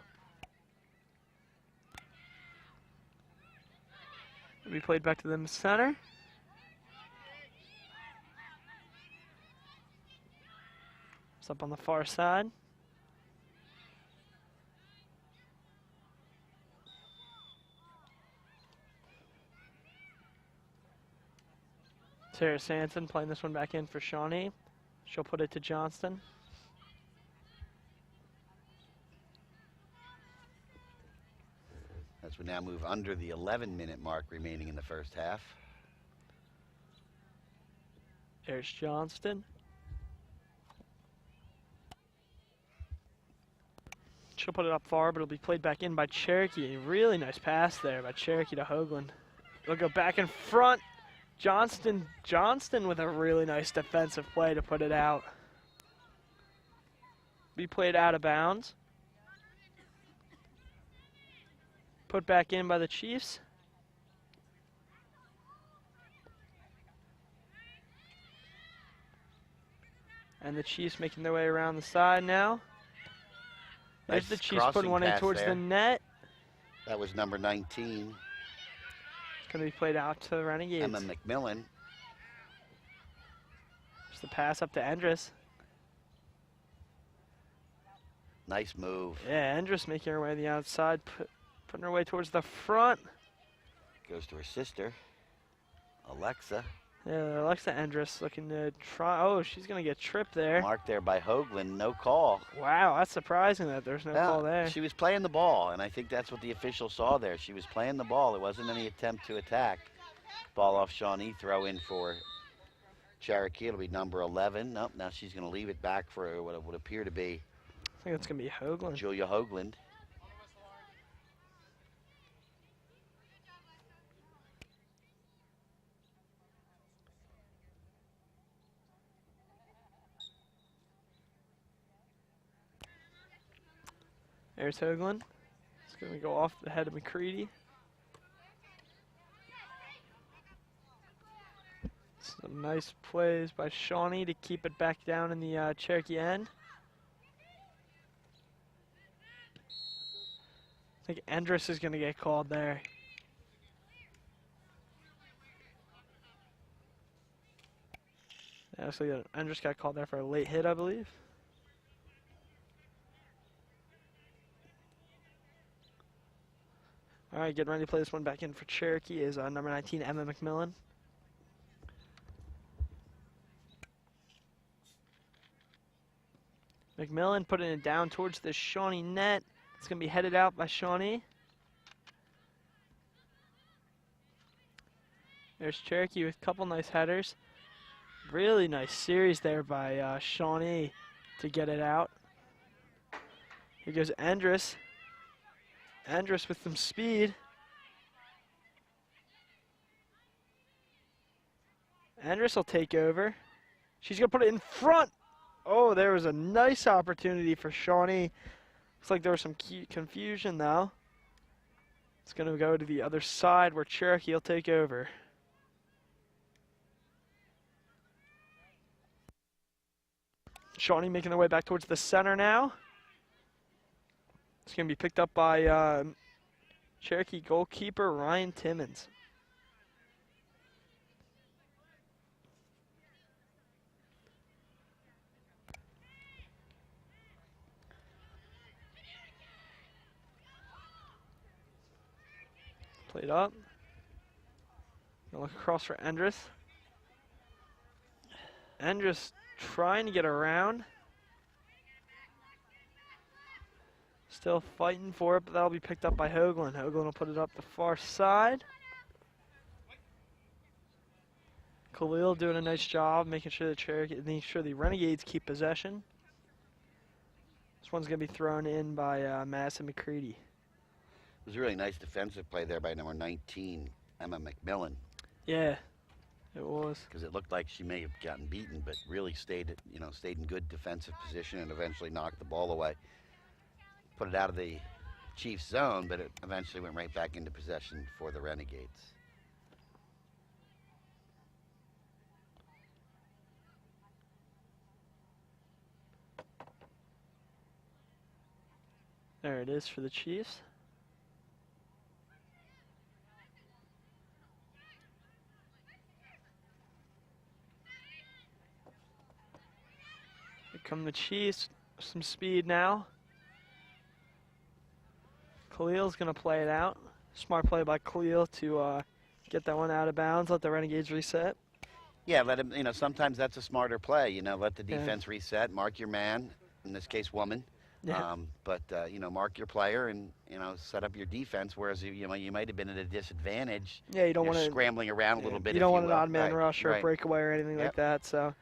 It'll be played back to the center. It's up on the far side. Sarah Sanson playing this one back in for Shawnee. She'll put it to Johnston. As we now move under the 11-minute mark remaining in the first half. There's Johnston. She'll put it up far, but it'll be played back in by Cherokee. Really nice pass there by Cherokee to Hoagland. They'll go back in front. Johnston with a really nice defensive play to put it out. Be played out of bounds. Put back in by the Chiefs. And the Chiefs making their way around the side now. There's the Nice Chiefs putting crossing one in pass towards there. the net. That was number 19, It's going to be played out to the Renegades. Emma McMillan. Just the pass up to Endress. Nice move. Yeah, Endress making her way to the outside, putting her way towards the front. Goes to her sister, Alexa. Yeah, Alexa Endress looking to try. Oh, she's going to get tripped there. Marked there by Hoagland. No call. Wow, that's surprising that there's no call there. She was playing the ball, and I think that's what the official saw there. She was playing the ball. It wasn't any attempt to attack. Ball off Shawnee. Throw in for Cherokee. It'll be number 11. Nope, now she's going to leave it back for what would appear to be I think it's going to be Hoagland. Julia Hoagland. There's Hoagland. It's going to go off the head of McCready. Some nice plays by Shawnee to keep it back down in the Cherokee end. I think Endress is going to get called there. Actually, Endress got called there for a late hit, I believe. All right, getting ready to play this one back in for Cherokee is number 19, Emma McMillan. McMillan putting it down towards the Shawnee net. It's going to be headed out by Shawnee. There's Cherokee with a couple nice headers. Really nice series there by Shawnee to get it out. Here goes Andrus. Andrus with some speed. Andrus will take over. She's going to put it in front. Oh, there was a nice opportunity for Shawnee. Looks like there was some confusion though. It's going to go to the other side where Cherokee will take over. Shawnee making their way back towards the center now. It's going to be picked up by Cherokee goalkeeper Ryan Timmons. Played up. Gonna look across for Andrus. Andrus trying to get around. Still fighting for it, but that'll be picked up by Hoagland. Hoagland will put it up the far side. Khalil doing a nice job making sure the Renegades keep possession. This one's gonna be thrown in by Madison McCready. It was a really nice defensive play there by number 19, Emma McMillan. Yeah, it was. Because it looked like she may have gotten beaten, but really stayed in good defensive position and eventually knocked the ball away. Put it out of the Chiefs' zone, but it eventually went right back into possession for the Renegades. There it is for the Chiefs. Here come the Chiefs. Some speed now. Khalil's going to play it out. Smart play by Khalil to get that one out of bounds, let the Renegades reset. Yeah, let him, sometimes that's a smarter play. Let the defense reset, mark your man, in this case, woman. Yeah. Mark your player and, set up your defense, whereas, you might have been at a disadvantage. Yeah, you don't want to scrambling around a little bit. You don't want an will. odd man Right, rush or a right. breakaway or anything Yep. like that. So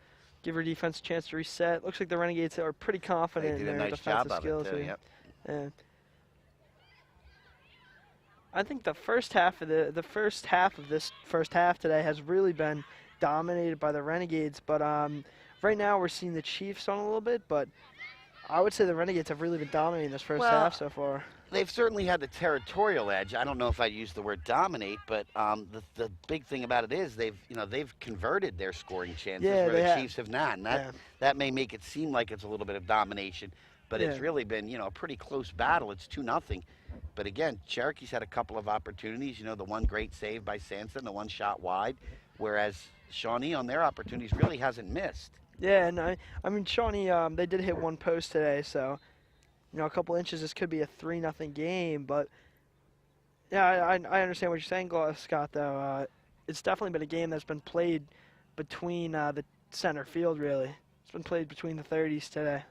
give your defense a chance to reset. Looks like the Renegades are pretty confident They in did a their nice defensive job of skills it, too, here. yep. Yeah. I think the first half of this first half today has really been dominated by the Renegades, but right now we're seeing the Chiefs on a little bit, but I would say the Renegades have really been dominating this first half so far. They've certainly had the territorial edge. I don't know if I'd use the word dominate, but the big thing about it is they've converted their scoring chances where the Chiefs have not, and that may make it seem like it's a little bit of domination, but it's really been a pretty close battle. It's 2-0. But again, Cherokee's had a couple of opportunities. The one great save by Sanson, the one shot wide, whereas Shawnee on their opportunities really hasn't missed. Yeah, and I mean Shawnee, they did hit one post today, so a couple inches, this could be a 3-0 game. But yeah, I understand what you're saying, Scott. Though it's definitely been a game that's been played between the center field. Really, it's been played between the 30s today.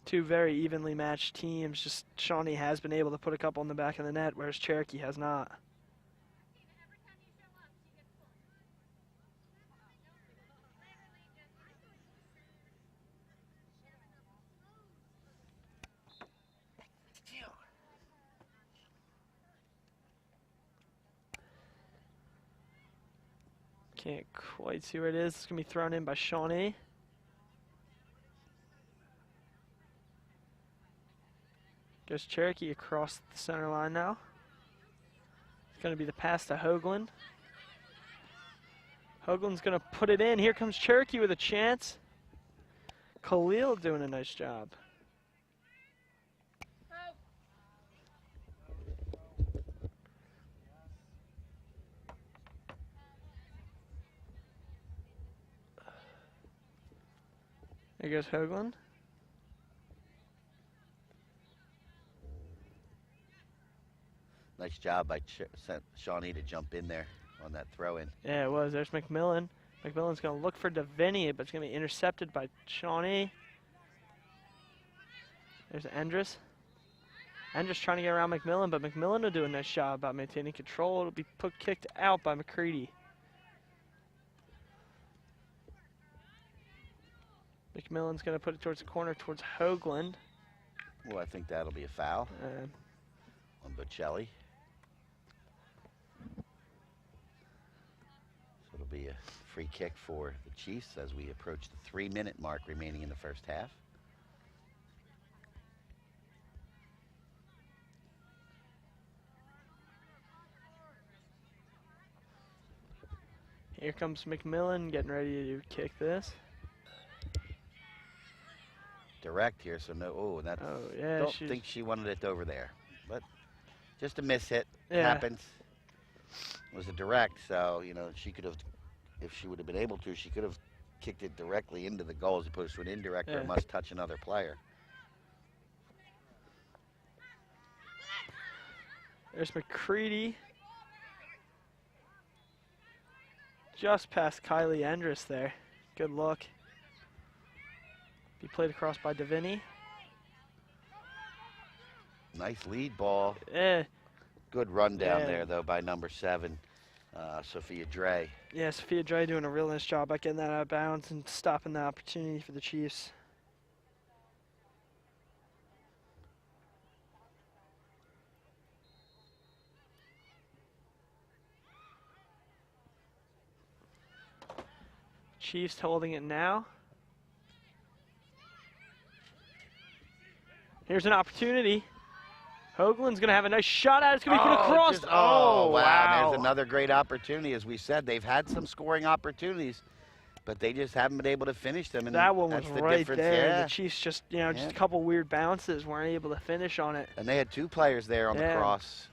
Two very evenly matched teams. Just Shawnee has been able to put a couple in the back of the net, whereas Cherokee has not. Can't quite see where it is. It's going to be thrown in by Shawnee. Goes Cherokee across the center line now. It's going to be the pass to Hoagland. Hoagland's going to put it in. Here comes Cherokee with a chance. Khalil doing a nice job. There goes Hoagland. Nice job by Shawnee to jump in there on that throw-in. Yeah, it was. There's McMillan. McMillan's going to look for Davini, but it's going to be intercepted by Shawnee. There's Andrus. Andrus trying to get around McMillan, but McMillan will do a nice job about maintaining control. It'll be kicked out by McCready. McMillan's going to put it towards the corner, towards Hoagland. Well, I think that'll be a foul on Bocelli. So it'll be a free kick for the Chiefs as we approach the 3-minute mark remaining in the first half. Here comes McMillan getting ready to kick this. Direct here, so no. Oh, that's. Oh yeah. Don't think she wanted it over there, but just a miss hit. Yeah. Happens. It was a direct, so you know she could have, if she would have been able to, she could have kicked it directly into the goal as opposed to an indirect or must touch another player. There's McCready. Just past Kylie Andrus there. Good look. Be played across by Davini. Nice lead ball. Yeah. Good run down there, though, by number 7, Sophia Dre. Yeah, Sophia Dre doing a real nice job at getting that out of bounds and stopping the opportunity for the Chiefs. Chiefs holding it now. Here's an opportunity. Hoagland's going to have a nice shot at it. It's going to be put across. Oh, wow. There's another great opportunity. As we said, they've had some scoring opportunities, but they just haven't been able to finish them. And that one was right there. Yeah. The Chiefs just, just a couple weird bounces, weren't able to finish on it. And they had 2 players there on the cross.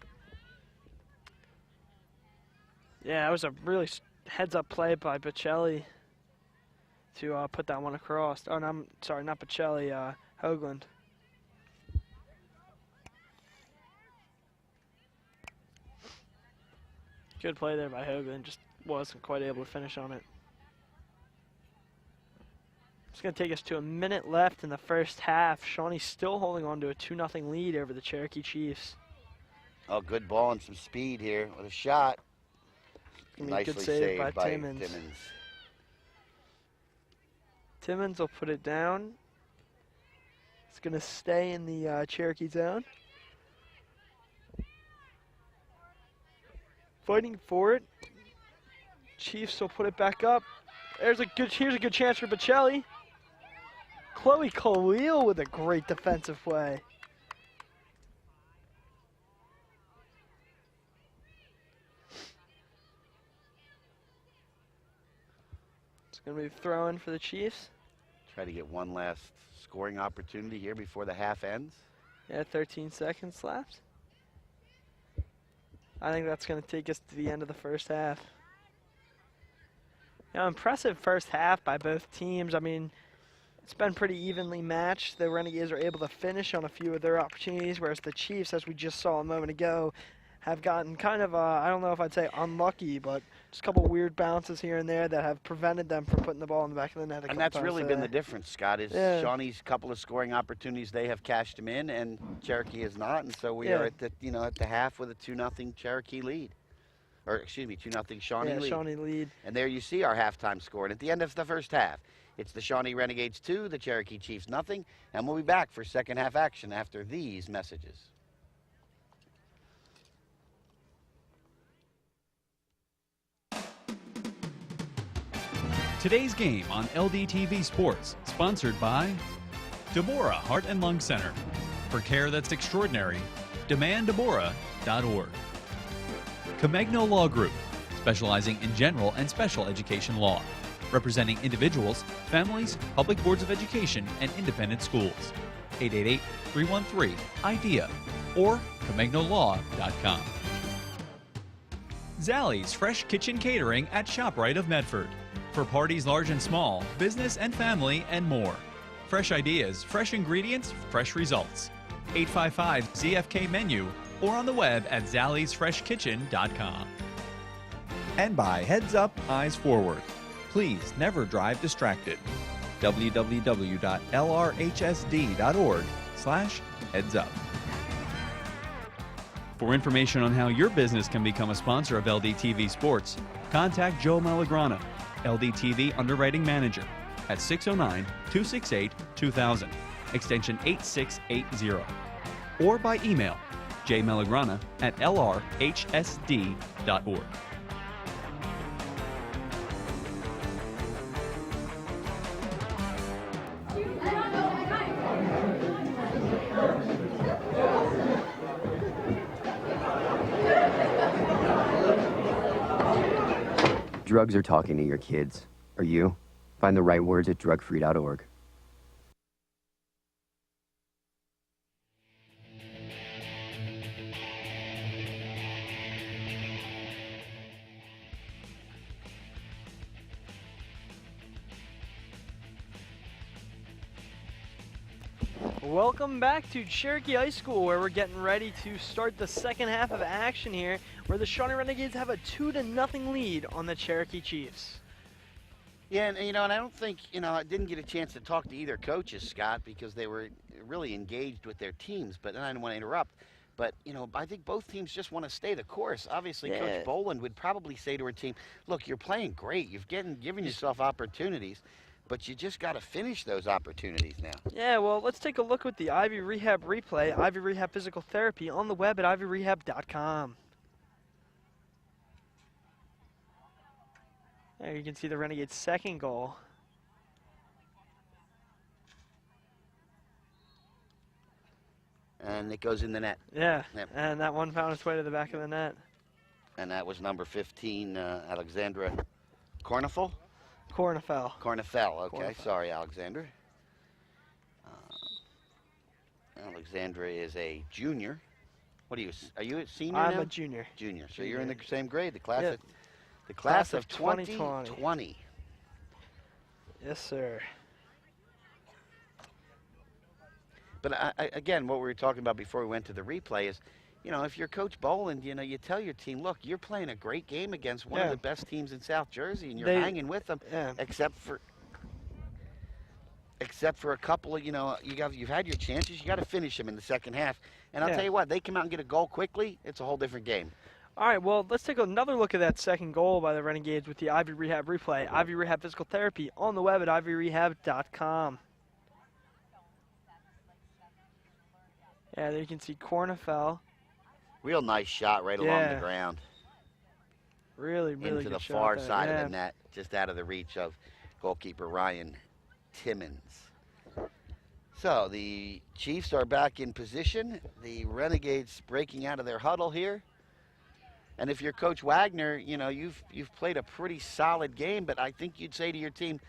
Yeah, that was a really heads-up play by Bocelli to put that one across. Oh, no, I'm sorry, not Bocelli, Hoagland. Good play there by Hoagland, just wasn't quite able to finish on it. It's going to take us to a minute left in the first half. Shawnee still holding on to a 2-0 lead over the Cherokee Chiefs. Oh, good ball and some speed here with a shot. Nicely good save saved by Timmons. Timmons will put it down. It's going to stay in the Cherokee zone. Fighting for it. Chiefs will put it back up. Here's a good chance for Bocelli. Chloe Khalil with a great defensive play. It's going to be throw-in for the Chiefs. Try to get one last scoring opportunity here before the half ends. Yeah, 13 seconds left. I think that's going to take us to the end of the first half. Impressive first half by both teams. I mean, it's been pretty evenly matched. The Renegades are able to finish on a few of their opportunities, whereas the Chiefs, as we just saw a moment ago, have gotten kind of, I don't know if I'd say unlucky, but just a couple weird bounces here and there that have prevented them from putting the ball in the back of the net. And that's really been the difference, Scott, is Shawnee's couple of scoring opportunities, they have cashed them in, and Cherokee has not. And so we are at the, at the half with a 2-0 Cherokee lead. Or, excuse me, 2-0 Shawnee lead. Shawnee lead. And there you see our halftime score. And at the end of the first half, it's the Shawnee Renegades 2, the Cherokee Chiefs 0. And we'll be back for second half action after these messages. Today's game on LDTV Sports, sponsored by Deborah Heart and Lung Center. For care that's extraordinary, demanddeborah.org. Comegno Law Group, specializing in general and special education law, representing individuals, families, public boards of education, and independent schools. 888-313-IDEA or ComegnoLaw.com. Zallie's Fresh Kitchen Catering at ShopRite of Medford. For parties large and small, business and family, and more. Fresh ideas, fresh ingredients, fresh results. 855-ZFK-MENU or on the web at zalliesfreshkitchen.com. And by Heads Up, Eyes Forward. Please never drive distracted. www.lrhsd.org LDTV.com/heads-up. For information on how your business can become a sponsor of LDTV Sports, contact Joe Malagrana, LDTV Underwriting Manager, at 609-268-2000, extension 8680, or by email jmalagrana@lrhsd.org. Drugs are talking to your kids. Are you? Find the right words at drugfree.org. Welcome back to Cherokee High School, where we're getting ready to start the second half of action here, where the Shawnee Renegades have a 2-0 lead on the Cherokee Chiefs. Yeah, and and I don't think, I didn't get a chance to talk to either coaches, Scott, because they were really engaged with their teams, but I didn't want to interrupt. But, I think both teams just want to stay the course. Obviously, Yeah. Coach Boland would probably say to her team, look, you're playing great. You've given yourself opportunities, but you just got to finish those opportunities now. Yeah, well, let's take a look at the Ivy Rehab replay, Ivy Rehab Physical Therapy, on the web at ivyrehab.com. There you can see the Renegades' second goal. And it goes in the net. Yeah, Yep. and that one found its way to the back of the net. And that was number 15, Alexandra Cornefel? Cornefel. Cornefel, okay. Cornefel. Sorry, Alexandra. Alexandra is a junior. What are you a senior I'm now? a junior. Junior. So you're in the same grade, the class Yeah. of the class of 2020. 2020. Yes, sir. But again, what we were talking about before we went to the replay is, if you're Coach Boland, you tell your team, look, you're playing a great game against one of Yeah. the best teams in South Jersey, and you're They- hanging with them, Yeah. except for a couple of, you've had your chances. You got to finish them in the second half. And I'll Yeah. tell you what, they come out and get a goal quickly, it's a whole different game. All right, well, let's take another look at that second goal by the Renegades with the Ivy Rehab replay, Ivy Rehab Physical Therapy, on the web at ivyrehab.com. Yeah, there you can see Cornefel. Real nice shot right along the Yeah. ground Really into good the shot far there. side Yeah. of the net, just out of the reach of goalkeeper Ryan Timmons. So the Chiefs are back in position. The Renegades breaking out of their huddle here. And if you're Coach Wagner, you've played a pretty solid game, but I think you'd say to your team,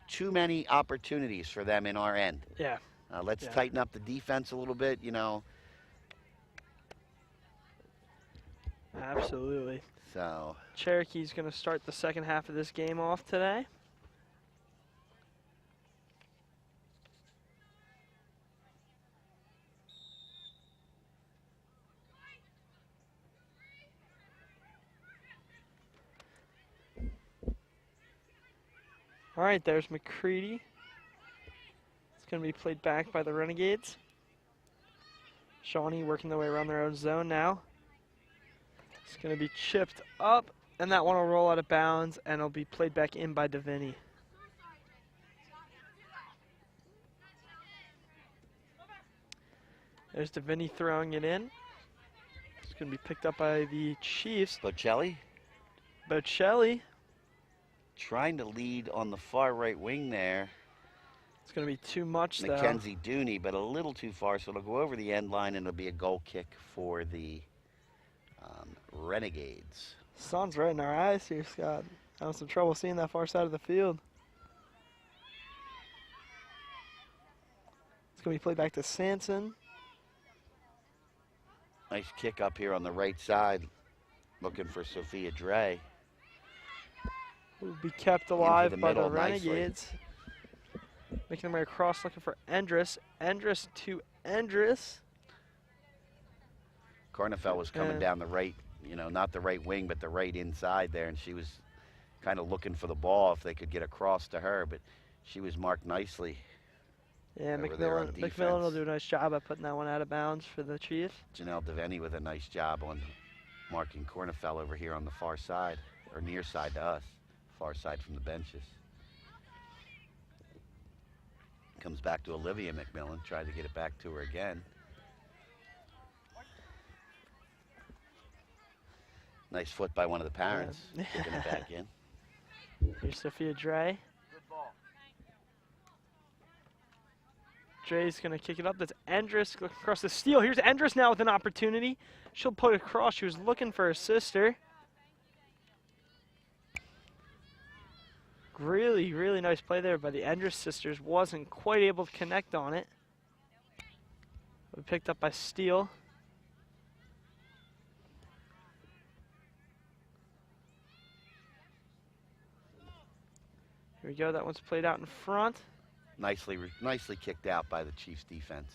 too many opportunities for them in our end. Yeah. Let's Yeah. tighten up the defense a little bit, Absolutely. So Cherokee's going to start the second half of this game off today. All right, there's McCready. It's going to be played back by the Renegades. Shawnee working their way around their own zone now. It's going to be chipped up, and that one will roll out of bounds, and it'll be played back in by Davini. There's Davini throwing it in. It's going to be picked up by the Chiefs. Bocelli Bocelli. trying to lead on the far right wing there. It's going to be too much, though. Mackenzie Dooney, but a little too far, so it'll go over the end line, and it'll be a goal kick for the Renegades. Sun's right in our eyes here, Scott. Having some trouble seeing that far side of the field. It's going to be played back to Sanson. Nice kick up here on the right side, looking for Sophia Dre. Will be kept alive the by the middle nicely. Renegades. Making their way across, looking for Endress. Endress to Endress. Cornefel was coming Yeah. down the right, not the right wing, but the right inside there, and she was kind of looking for the ball if they could get across to her, but she was marked nicely. Yeah, over there on McMillan will defense. do a nice job at putting that one out of bounds for the Chiefs. Janelle Devaney with a nice job on marking Cornefell over here on the far side, or near side to us, far side from the benches. Comes back to Olivia McMillan, tried to get it back to her again. Nice foot by one of the parents, kicking it back in. Here's Sophia Dre. Dre's going to kick it up. That's Endress looking across the steal. Here's Endress now with an opportunity. She'll put it across. She was looking for her sister. Really, really nice play there by the Endress sisters. Wasn't quite able to connect on it. But picked up by Steele. Here we go. That one's played out in front. Nicely kicked out by the Chiefs defense.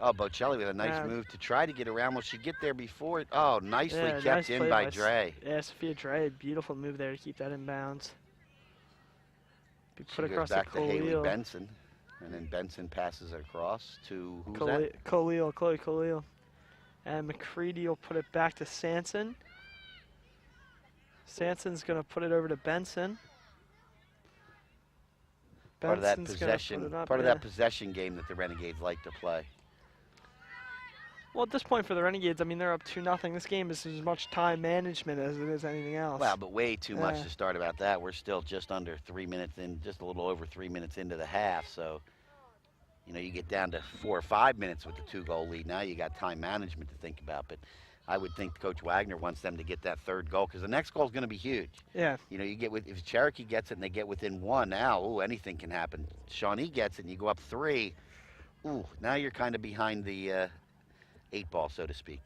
Oh, Bocelli with a nice move to try to get around. Will she get there before it? Oh, nicely kept nice in by Dre. Yeah, Sophia Dre, beautiful move there to keep that in bounds. Be put She across goes back to Haley Khalil. Benson, and then Benson passes it across to who's Chloe that? Khalil. And McCready will put it back to Sanson. Sanson's going to put it over to Benson. Part of that Benson's gonna possession, put it up, part of that possession game that the Renegades like to play. Well, at this point for the Renegades, I mean, they're up 2-0. This game is as much time management as it is anything else. Wow, but way too much to start about that. We're still just under 3 minutes in, just a little over 3 minutes into the half. So, you know, you get down to 4 or 5 minutes with the 2-goal lead. Now you got time management to think about. But I would think Coach Wagner wants them to get that third goal because the next goal is going to be huge. Yeah. You know, if Cherokee gets it and they get within 1 now, ooh, anything can happen. Shawnee gets it and you go up 3. Ooh, now you're kind of behind the 8 ball, so to speak.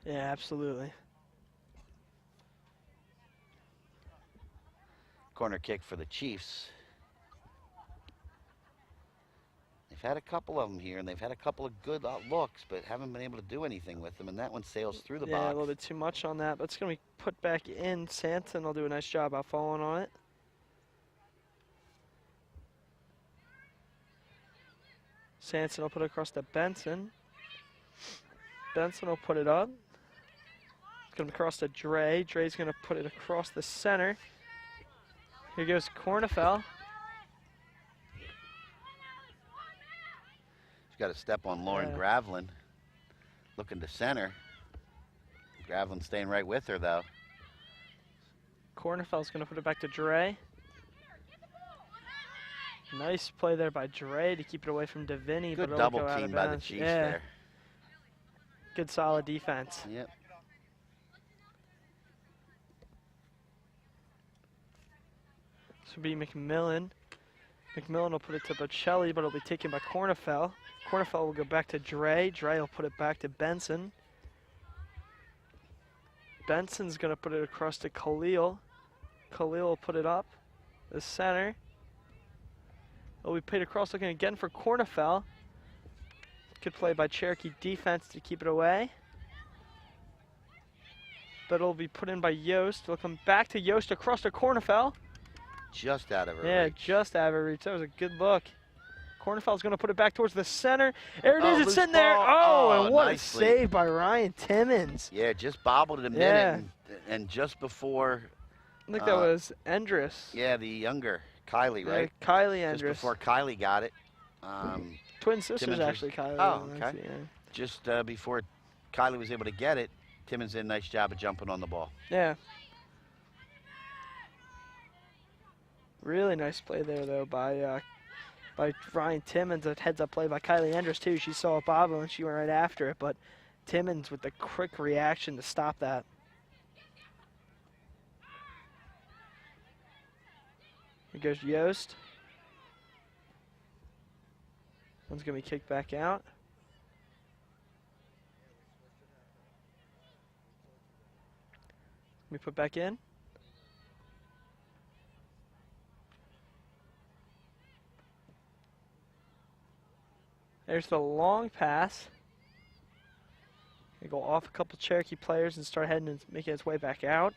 Yeah, absolutely. Corner kick for the Chiefs. They've had a couple of them here, and they've had a couple of good looks, but haven't been able to do anything with them, and that one sails through the box. Yeah, a little bit too much on that, but it's going to be put back in. Sanson will do a nice job out following on it. Sanson will put it across to Benson. Benson will put it up. It's going to cross to Dre. Dre's going to put it across the center. Here goes Cornefell. She's got a step on Lauren Gravlin. Looking to center. Gravlin staying right with her, though. Cornefell's going to put it back to Dre. Nice play there by Dre to keep it away from Devaney. Good but double go team by the Chiefs there. Good solid defense. Yep. This will be McMillan. McMillan will put it to Bocelli, but it'll be taken by Cornefell. Cornefell will go back to Dre. Dre will put it back to Benson. Benson's going to put it across to Khalil. Khalil will put it up the center. It'll be played across, looking again for Cornefell. Good play by Cherokee defense to keep it away. But it'll be put in by Yost. It'll come back to Yost across to Cornefell. Just out of her Yeah, reach. just out of her reach. That was a good look. Cornefell's going to put it back towards the center. There it is. It's sitting there. Oh, and what nicely. a save by Ryan Timmons. Yeah, just bobbled it a minute, and just before. I think that was Endress. Yeah, the younger Kylie, right? Kylie Endress. Just before Kylie got it. Twin sisters, Timmons actually, Kylie. Oh, okay. Just before Kylie was able to get it, Timmons did a nice job of jumping on the ball. Yeah. Really nice play there, though, by Ryan Timmons. A heads-up play by Kylie Endress, too. She saw it bobble, and she went right after it, but Timmons with the quick reaction to stop that. Here goes Yost. One's going to be kicked back out. Let me put back in. There's the long pass. They go off a couple Cherokee players and start heading and making its way back out.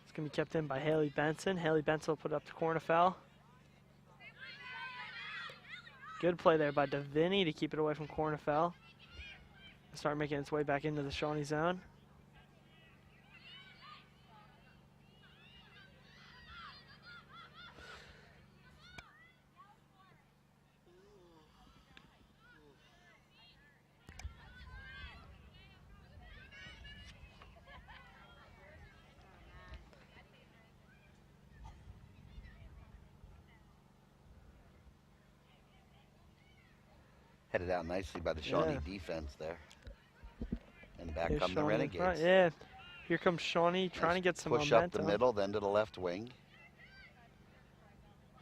It's going to be kept in by Haley Benson. Haley Benson will put it up to corner foul. Good play there by Davini to keep it away from corner foul. Start making its way back into the Shawnee zone. Headed out nicely by the Shawnee defense there. And back Here's come the Shawnee in Renegades. front. Yeah, here comes Shawnee trying to get some push momentum. up the middle, then to the left wing.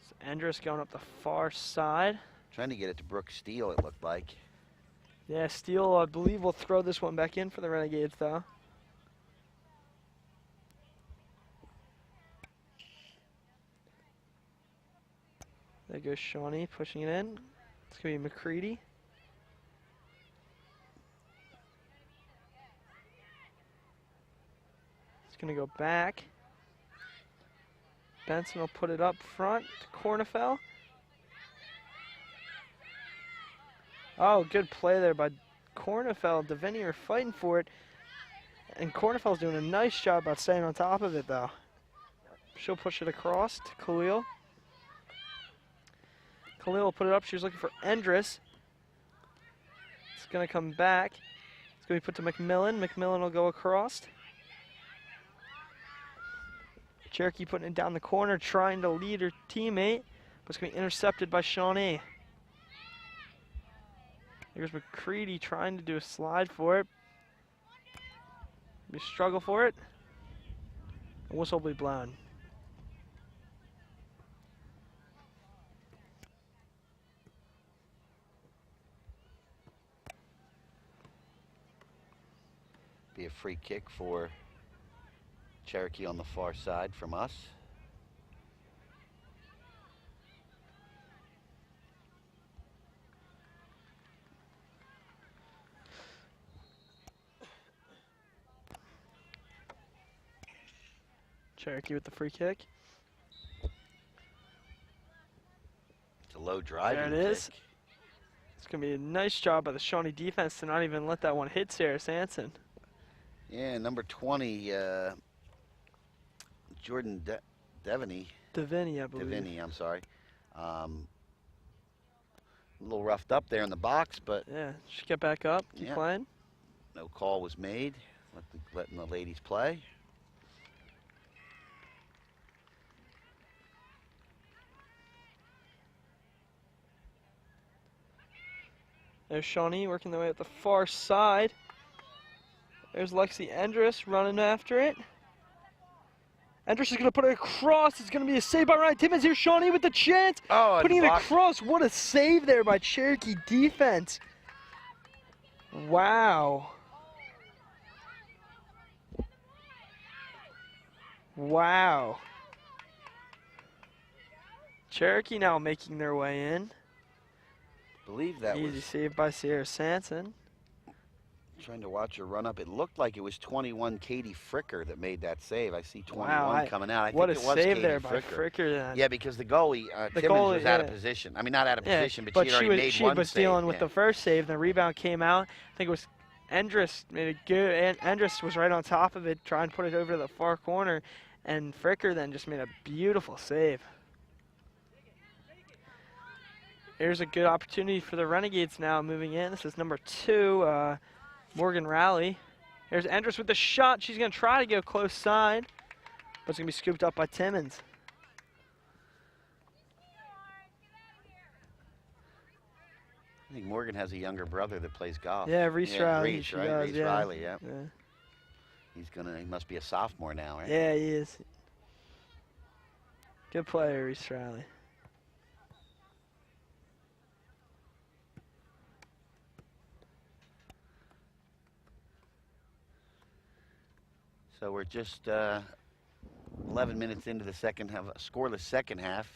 So Andrus going up the far side. Trying to get it to Brooke Steele, it looked like. Yeah, Steele, I believe, will throw this one back in for the Renegades, though. There goes Shawnee pushing it in. It's going to be McCready. It's going to go back. Benson will put it up front to Cornefell. Oh, good play there by Cornefell. Davini are fighting for it. And Cornefell's doing a nice job about staying on top of it, though. She'll push it across to Khalil. Khalil will put it up. She was looking for Endress. It's going to come back. It's going to be put to McMillan. McMillan will go across. Cherokee putting it down the corner, trying to lead her teammate, but it's going to be intercepted by Shawnee. There's McCready trying to do a slide for it. We struggle for it. The whistle will be blown. Be a free kick for Cherokee on the far side from us. Cherokee with the free kick. It's a low driving There it is. kick. It's going to be a nice job by the Shawnee defense to not even let that one hit Sarah Sanson. Yeah, number 20, Jordan Davini, I believe. I'm sorry. A little roughed up there in the box, but Yeah, she get back up, keep Yeah. playing. no call was made. Letting the ladies play. There's Shawnee working their way at the far side. There's Lexi Endress running after it. Endress is going to put it across. It's going to be a save by Ryan Timmons. Here's Shawnee with the chance. Oh, Putting it blocked. across. What a save there by Cherokee defense. Wow. Wow. Cherokee now making their way in. Believe that Easy was save by Sierra Sanson. trying to watch her run up. It looked like it was 21 Katie Fricker that made that save. I see 21 Wow, coming out. I what think a it was save Katie there by Fricker. Fricker then. Yeah, because the goalie, The Timmons, goalie, was out of yeah. position. I mean, not out of Yeah, position, but she had already made she one was save. dealing with yeah. the first save. The rebound came out. I think it was Endress made it good. And Endress was right on top of it, trying to put it over to the far corner. And Fricker then just made a beautiful save. Here's a good opportunity for the Renegades now moving in. This is number 2, Morgan Rowley. Here's Endress with the shot. She's going to try to go close side, but it's going to be scooped up by Timmons. I think Morgan has a younger brother that plays golf. Yeah, Reese Riley. Reese, she right? does, Reese yeah. Riley, yeah. Yeah. He must be a sophomore now, right? Yeah, he is. Good player, Reese Riley. So we're just 11 minutes into the second half, a scoreless second half.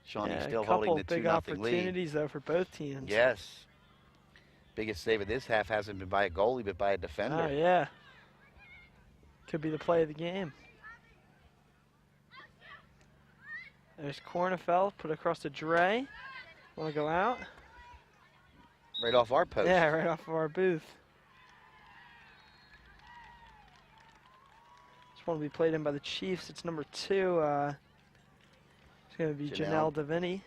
Shawnee Yeah, still a couple holding the big 2-0 lead. opportunities though for both teams. Yes. Biggest save of this half hasn't been by a goalie, but by a defender. Oh yeah. Could be the play of the game. There's Cornfell, put it across to Dre. Want to go out? Right off our post. Yeah, right off of our booth. This one will be played in by the Chiefs. It's number 2. It's going to be Janelle Davini.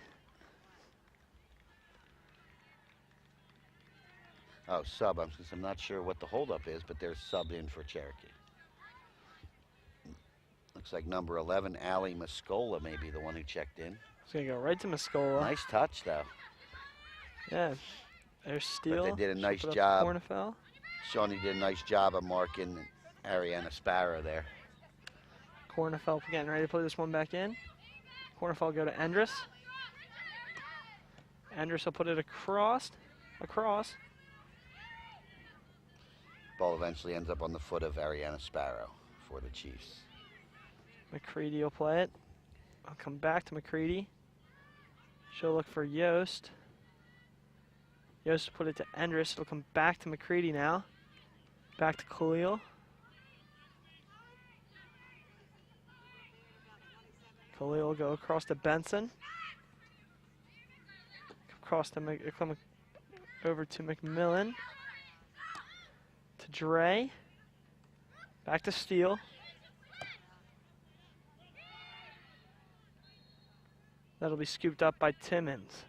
Oh, sub. I'm not sure what the holdup is, but they're subbed in for Cherokee. Looks like number 11, Allie Mascola, may be the one who checked in. It's going to go right to Mascola. Nice touch, though. Yeah. There's Steele. But they did a nice She'll put job. up Cornfell. Shawnee did a nice job of marking Ariana Sparrow there. Cornfell getting ready to play this one back in. Cornfell go to Endress. Endress will put it across. Ball eventually ends up on the foot of Ariana Sparrow for the Chiefs. McCready will play it. I'll come back to McCready. She'll look for Yost. Yost will put it to Endress. It'll come back to McCready now. Back to Khalil. Khalil will go across to Benson. Come over to McMillan. To Dre. Back to Steele. That'll be scooped up by Timmons.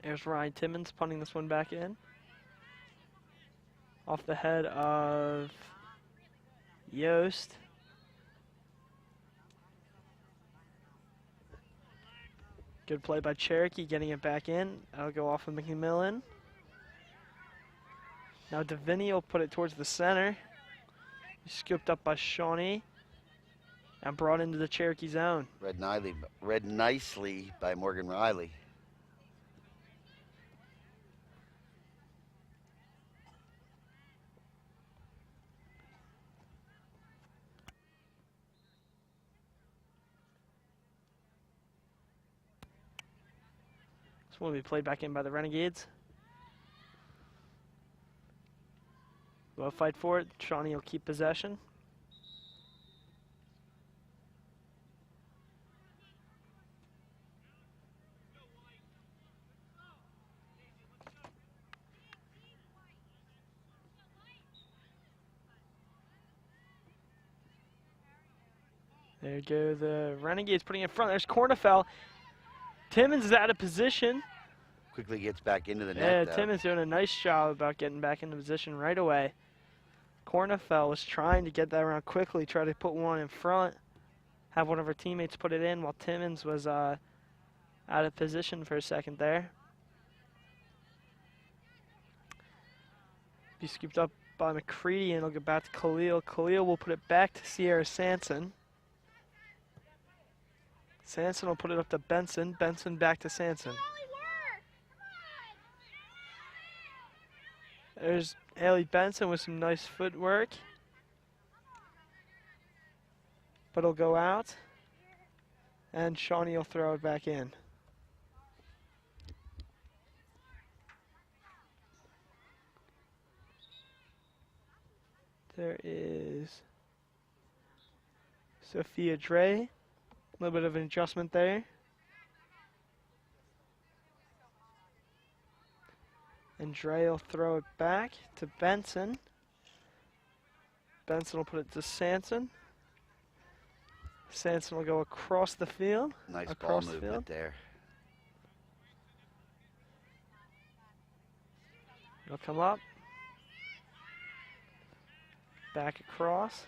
There's Ryan Timmons punting this one back in. Off the head of Yost. Good play by Cherokee, getting it back in. That'll go off of McMillan. Now Davini will put it towards the center. Scooped up by Shawnee. And brought into the Cherokee zone. Read nicely by Morgan Riley. This one will be played back in by the Renegades. We'll fight for it. Shawnee will keep possession. There go the Renegades putting it in front. There's Cornfell. Timmons is out of position. Quickly gets back into the net. Yeah, though. Timmons doing a nice job about getting back into position right away. Cornfell was trying to get that around quickly, try to put one in front, have one of her teammates put it in while Timmons was out of position for a second there. Be scooped up by McCready and it'll go back to Khalil. Khalil will put it back to Sierra Sanson. Sanson will put it up to Benson. Benson back to Sanson. There's Haley Benson with some nice footwork. But it'll go out. And Shawnee will throw it back in. There is Sophia Dre. A little bit of an adjustment there. And Dre will throw it back to Benson. Benson will put it to Sanson. Sanson will go across the field. Nice ball movement there. It'll come up. Back across.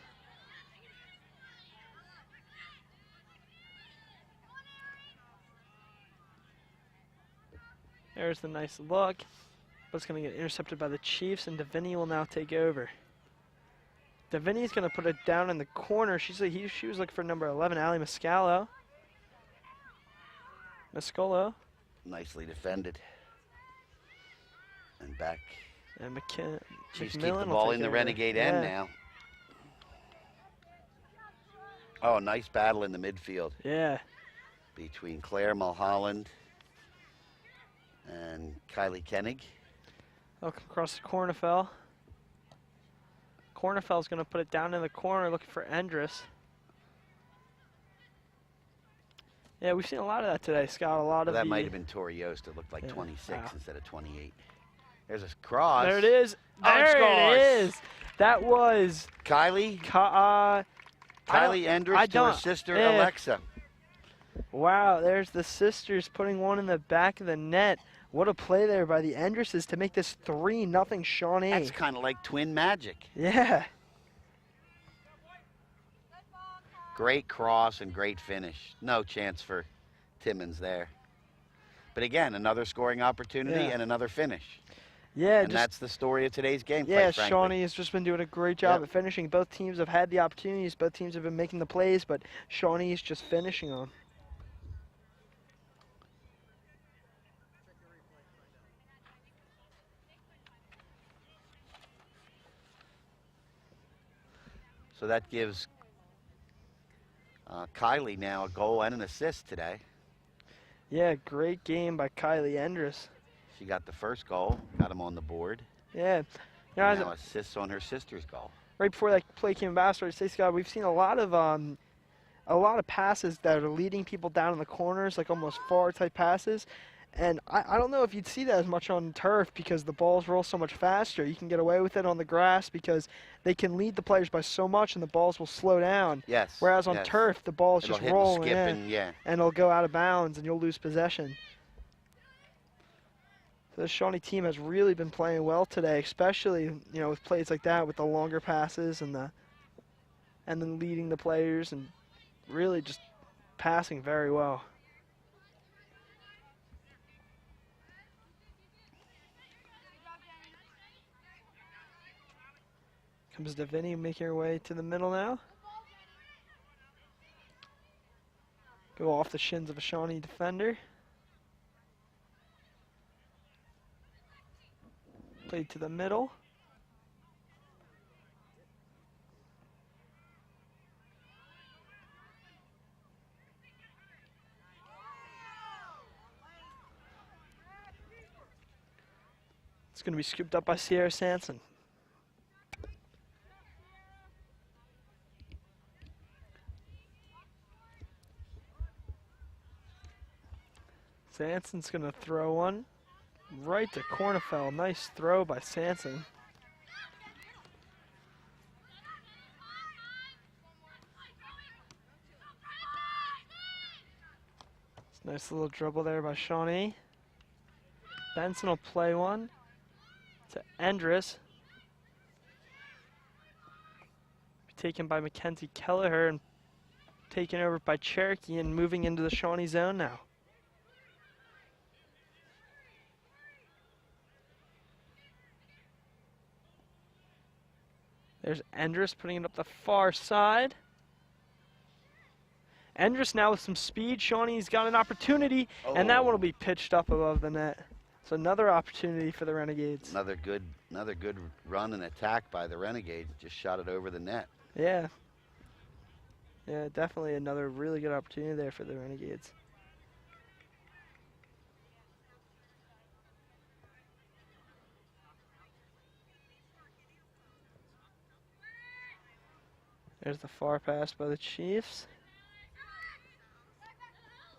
There's the nice look. But it's going to get intercepted by the Chiefs, and Davini will now take over. Davini's going to put it down in the corner. She was looking for number 11, Allie Mascolo. Nicely defended. And back. And Chiefs keep McMillan the will ball take in the over. Renegade end now. Oh, nice battle in the midfield. Yeah. Between Claire Mulholland and Kylie Koenig. They'll come across the Cornfell. Cornfell's going to put it down in the corner looking for Endress. Yeah, we've seen a lot of that today, Scott. A lot Well, of that the... might have been Tori Yost. It looked like Yeah. 26 Wow. instead of 28. There's a cross. There it is. Oh, it There scores. it is. That was... Kylie I Endress to her don't- sister eh. Alexa. Wow, there's the sisters putting one in the back of the net. What a play there by the Endresses to make this 3-0 Shawnee. That's kind of like twin magic. Yeah. Great cross and great finish. No chance for Timmons there. But again, another scoring opportunity Yeah. and another finish. Yeah, And that's the story of today's game. yeah, quite frankly. Shawnee has just been doing a great job Yep. at finishing. Both teams have had the opportunities. Both teams have been making the plays, but Shawnee is just finishing on. So that gives Kylie now a goal and an assist today. Yeah, great game by Kylie Endress. She got the first goal, got him on the board. Yeah. You know, And as- now assists on her sister's goal. right before that play came about, I started to say, Scott, we've seen a lot of passes that are leading people down in the corners, like almost forward type passes. And I don't know if you'd see that as much on turf because the balls roll so much faster. You can get away with it on the grass because they can lead the players by so much and the balls will slow down. Yes. Whereas on yes. turf, the ball's It'll just hit rolling and skip in, and yeah. and it'll go out of bounds and you'll lose possession. So the Shawnee team has really been playing well today, especially with plays like that, with the longer passes and then leading the players and really just passing very well. Comes to Vinny making her way to the middle now. Go off the shins of a Shawnee defender. Played to the middle. It's going to be scooped up by Sierra Sanson. Sanson's going to throw one right to Cornefeld. Nice throw by Sanson. Nice little dribble there by Shawnee. Benson will play one to Endress. Taken by Mackenzie Kelleher and taken over by Cherokee and moving into the Shawnee zone now. There's Endress putting it up the far side. Endress now with some speed. Shawnee's got an opportunity, and that one will be pitched up above the net. So another opportunity for the Renegades. Another good run and attack by the Renegades. Just shot it over the net. Yeah. Yeah, definitely another really good opportunity there for the Renegades. There's the far pass by the Chiefs.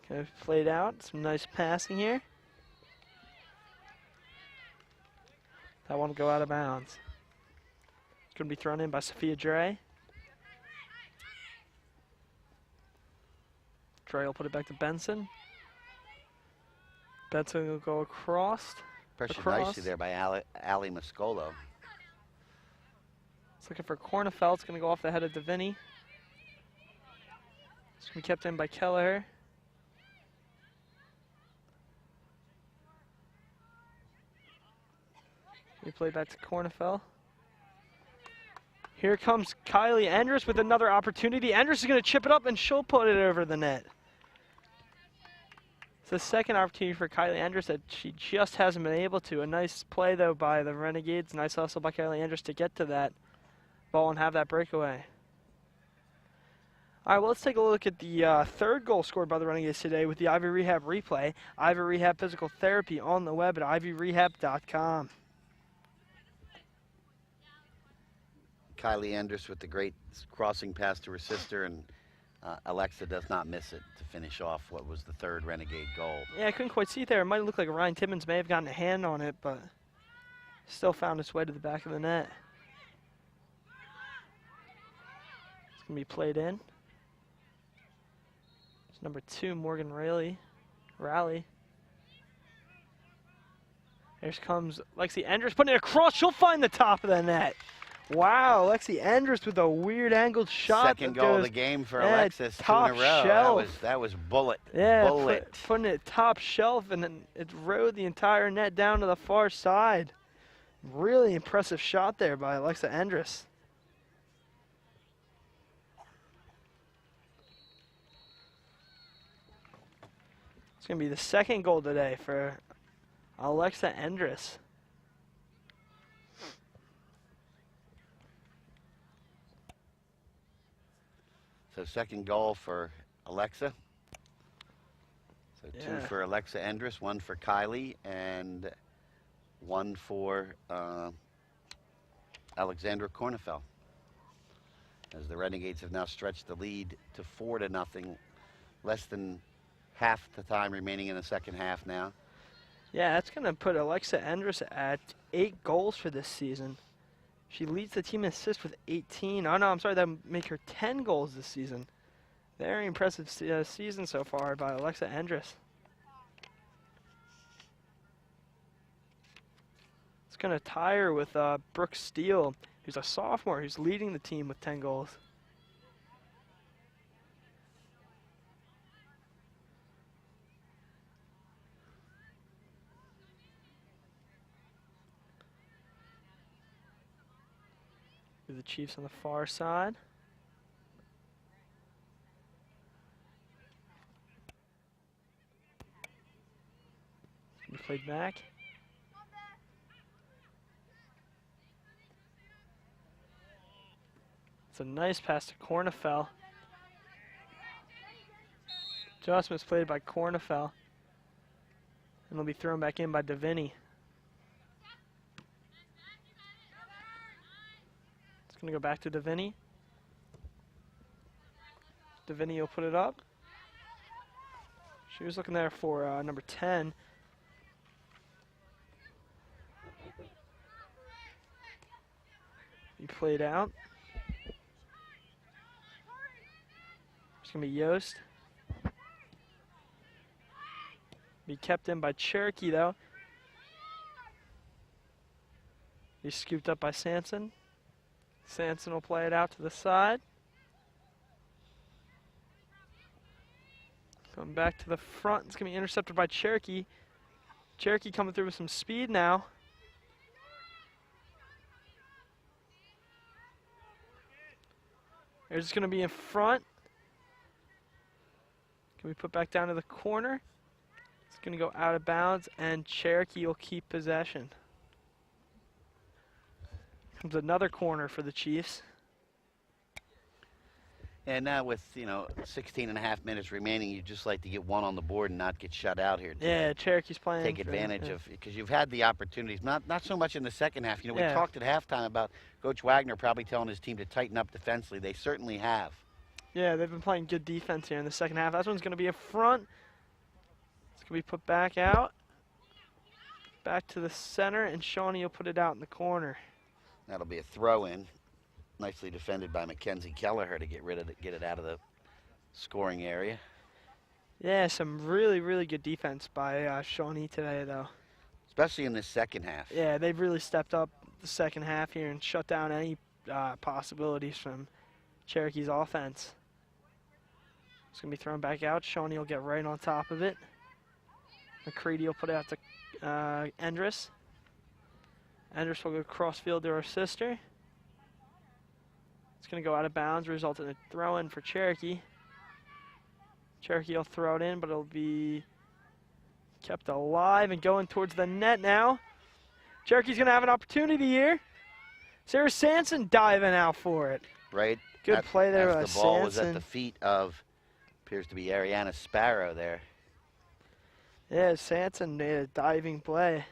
Kind of played out. Some nice passing here. That one will go out of bounds. It's going to be thrown in by Sophia Dre. Dre will put it back to Benson. Benson will go across. Pressured nicely there by Ali Mascolo. It's looking for Cornefeld. It's going to go off the head of Davini. It's going to be kept in by Kelleher. We play back to Cornefeld. Here comes Kylie Endress with another opportunity. Endress is going to chip it up and she'll put it over the net. It's the second opportunity for Kylie Endress that she just hasn't been able to. A nice play though by the Renegades. Nice hustle by Kylie Endress to get to that ball and have that breakaway. All right, well, let's take a look at the third goal scored by the Renegades today with the Ivy Rehab replay. Ivy Rehab Physical Therapy on the web at ivyrehab.com. Kylie Endress with the great crossing pass to her sister and Alexa does not miss it to finish off what was the third Renegade goal. Yeah, I couldn't quite see it there. It might look like Ryan Timmons may have gotten a hand on it, but still found its way to the back of the net. It's going to be played in. It's number 2, Morgan Raleigh. Here comes Lexi Endress putting it across. She'll find the top of the net. Wow, Lexi Endress with a weird angled shot. Second goal of the game for yeah, Alexis, 2 top in a row. shelf. That was bullet. Yeah, bullet. Putting it top shelf, and then it rode the entire net down to the far side. Really impressive shot there by Alexa Endress. It's going to be the second goal today for Alexa Endress. So second goal for Alexa. So 2 for Alexa Endress, 1 for Kylie, and 1 for Alexandra Kornefeld. As the Renegades have now stretched the lead to 4-0, less than half the time remaining in the second half now. Yeah, that's going to put Alexa Endress at 8 goals for this season. She leads the team in assists with 18. Oh, no, I'm sorry. That would make her 10 goals this season. Very impressive season so far by Alexa Endress. It's going to tie her with Brooke Steele, who's a sophomore, who's leading the team with 10 goals. The Chiefs on the far side. We played back. It's a nice pass to Kornefeld. Adjustments played by Kornefeld. And it'll be thrown back in by Davini. Going to go back to Davini. Davini will put it up. She was looking there for number 10. He played out. It's going to be Yost. Be kept in by Cherokee, though. He's scooped up by Sanson. Sanson will play it out to the side. Coming back to the front. It's going to be intercepted by Cherokee. Cherokee coming through with some speed now. They're just going to be in front. Can we put back down to the corner? It's going to go out of bounds, and Cherokee will keep possession. Comes another corner for the Chiefs. And now with, 16 and a half minutes remaining, you'd just like to get one on the board and not get shut out here today. Yeah, Cherokee's playing. Take advantage of, because you've had the opportunities, not so much in the second half. We talked at halftime about Coach Wagner probably telling his team to tighten up defensively. They certainly have. Yeah, they've been playing good defense here in the second half. That one's going to be in front. It's going to be put back out. Back to the center, and Shawnee will put it out in the corner. That'll be a throw-in. Nicely defended by Mackenzie Kelleher to get it out of the scoring area. Yeah, some really, really good defense by Shawnee today, though. Especially in this second half. Yeah, they've really stepped up the second half here and shut down any possibilities from Cherokee's offense. It's going to be thrown back out. Shawnee will get right on top of it. McCready will put it out to Endress. Endress will go cross-field to her sister. It's going to go out of bounds, result in a throw-in for Cherokee. Cherokee will throw it in, but it'll be kept alive and going towards the net now. Cherokee's going to have an opportunity here. Sarah Sanson diving out for it. Right. Good play there by the ball Sanson. Was at the feet of, appears to be Ariana Sparrow there. Yeah, Sanson made a diving play.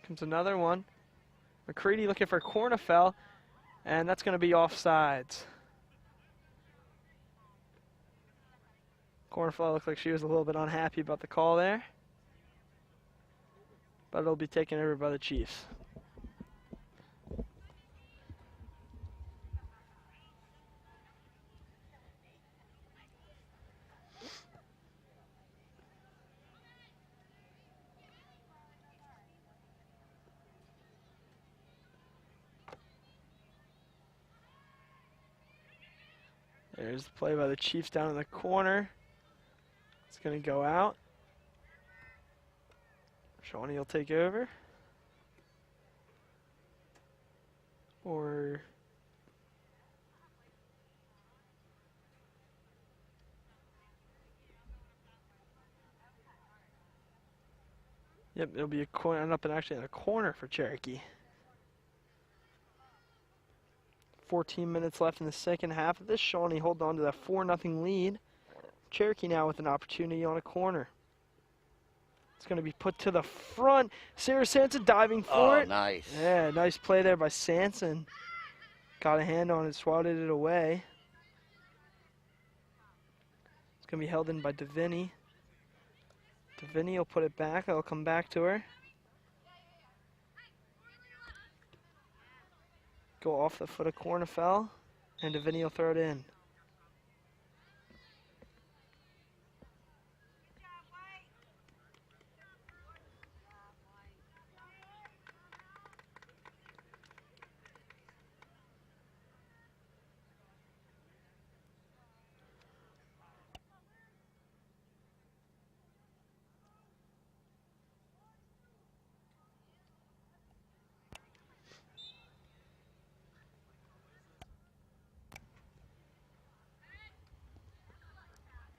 Comes another one. McCready looking for Kornefeld. And that's going to be offsides. Corner flag looked like she was a little bit unhappy about the call there. But it'll be taken over by the Chiefs. There's the play by the Chiefs down in the corner. It's going to go out. Shawnee will take over. Or... Yep, it'll be a corner, end up actually in a corner for Cherokee. 14 minutes left in the second half of this. Shawnee hold on to that 4-0 lead. Cherokee now with an opportunity on a corner. It's going to be put to the front. Sarah Sanson diving for it. Oh, nice. Yeah, nice play there by Sanson. Got a hand on it, swatted it away. It's going to be held in by Davini. Davini will put it back. It'll come back to her. Go off the foot of Cornefell, and Davini will throw it in.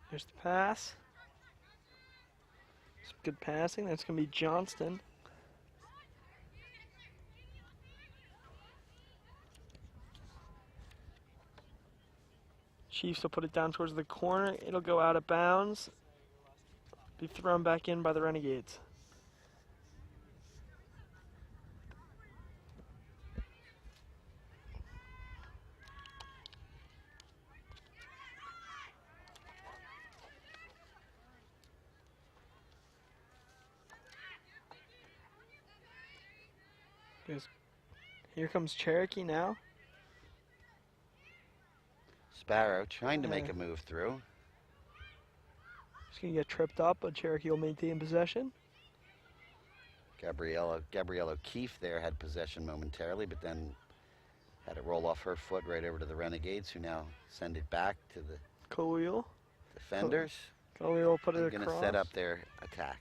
Here's the pass. Some good passing. That's going to be Johnston. Chiefs will put it down towards the corner. It'll go out of bounds. Be thrown back in by the Renegades. Here comes Cherokee now. Sparrow trying to make a move through. She's going to get tripped up, but Cherokee will maintain possession. Gabrielle O'Keefe there had possession momentarily, but then had it roll off her foot right over to the Renegades, who now send it back to the Khalil. defenders. Khalil will put it Going across. to set up their attack.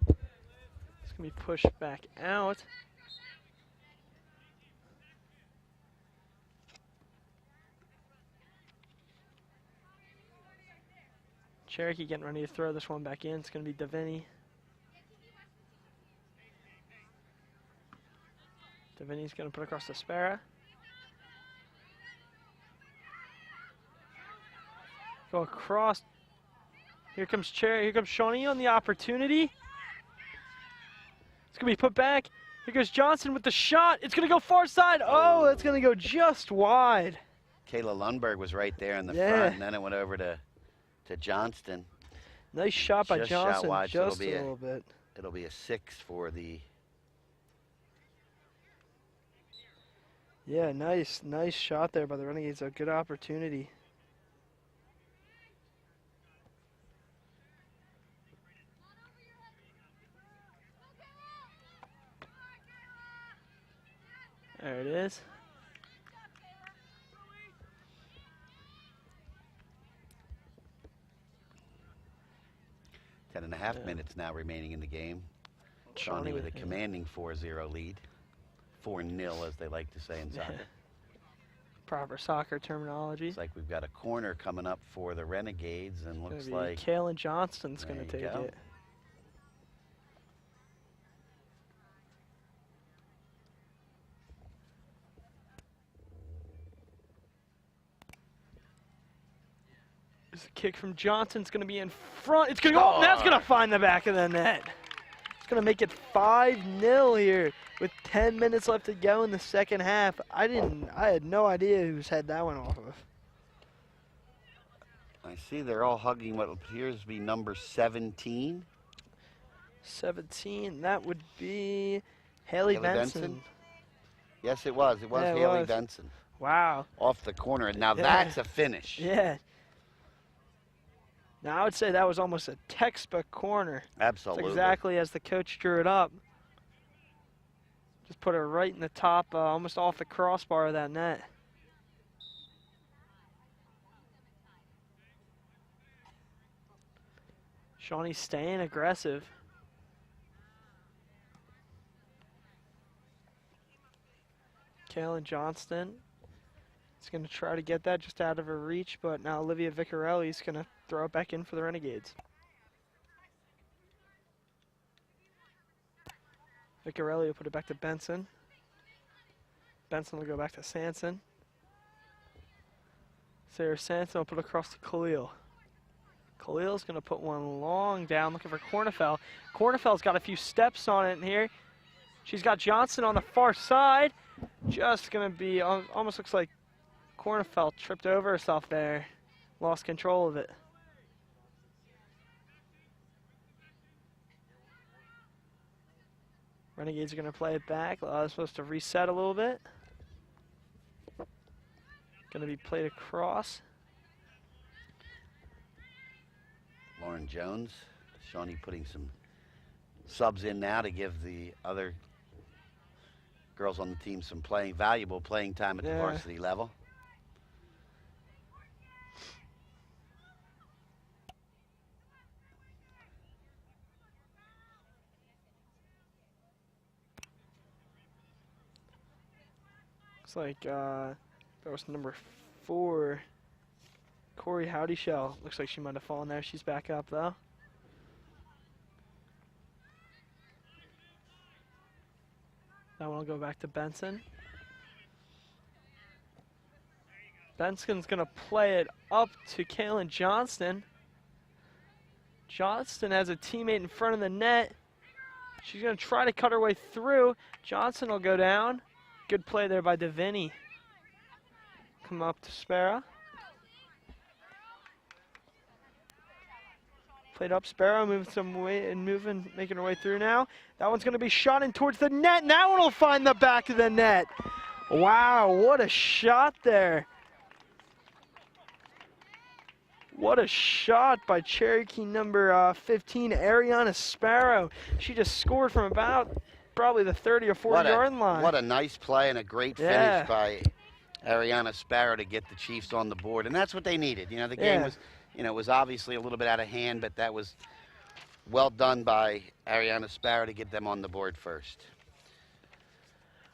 It's going to be pushed back out. Cherokee getting ready to throw this one back in. It's going to be Davini. Davini's going to put across the Sparrow. Go across. Here comes Here comes Shawnee on the opportunity. It's going to be put back. Here goes Johnson with the shot. It's going to go far side. Oh, it's going to go just wide. Kayla Lundberg was right there in the front, and then it went over to Johnston. Nice shot by Just Johnson, shot wide, so just a little bit. It'll be a 6 for the... Yeah, nice shot there by the Renegades. A good opportunity. There it is. Ten and a half minutes now remaining in the game. Shawnee with a commanding 4-0 lead. 4-0, as they like to say in soccer. Proper soccer terminology. It's like we've got a corner coming up for the Renegades, and looks like Kaylin Johnston's going to take it. There's a kick from Johnson. It's going to be in front. It's going to go. That's going to find the back of the net. It's going to make it 5-0 here with 10 minutes left to go in the second half. I had no idea whose head that went off of. I see they're all hugging what appears to be number 17. 17, that would be Haley Benson. Yes, it was. It was Yeah, it Haley was. Benson. Wow. Off the corner. And now Yeah. that's a finish. Yeah. Now I would say that was almost a textbook corner. Absolutely. It's exactly as the coach drew it up. Just put it right in the top, almost off the crossbar of that net. Shawnee staying aggressive. Kaylin Johnston is going to try to get that just out of her reach, but now Olivia Vicarelli is going to throw it back in for the Renegades. Vicarelli will put it back to Benson. Benson will go back to Sanson. Sarah Sanson will put it across to Khalil. Khalil's going to put one long down, looking for Cornefeld. Cornefield's got a few steps on it in here. She's got Johnson on the far side. Just going to be, almost looks like Cornefeld tripped over herself there. Lost control of it. Renegades are going to play it back. They're supposed to reset a little bit. Going to be played across. Lauren Jones, Shawnee putting some subs in now to give the other girls on the team some valuable playing time at the varsity level. Looks like that was number 4. Corey Howdyshell. Looks like she might have fallen there. She's back up, though. That one will go back to Benson. Benson's going to play it up to Kaylin Johnston. Johnston has a teammate in front of the net. She's going to try to cut her way through. Johnson will go down. Good play there by Deviney. Come up to Sparrow. Played up Sparrow, moving some way and making her way through now. That one's going to be shot in towards the net. And that one will find the back of the net. Wow, what a shot there. What a shot by Cherokee number 15, Ariana Sparrow. She just scored from about probably the 30 or 40 yard line. What a nice play and a great finish by Ariana Sparrow to get the Chiefs on the board. And that's what they needed. You know, the game was, was obviously a little bit out of hand, but that was well done by Ariana Sparrow to get them on the board first.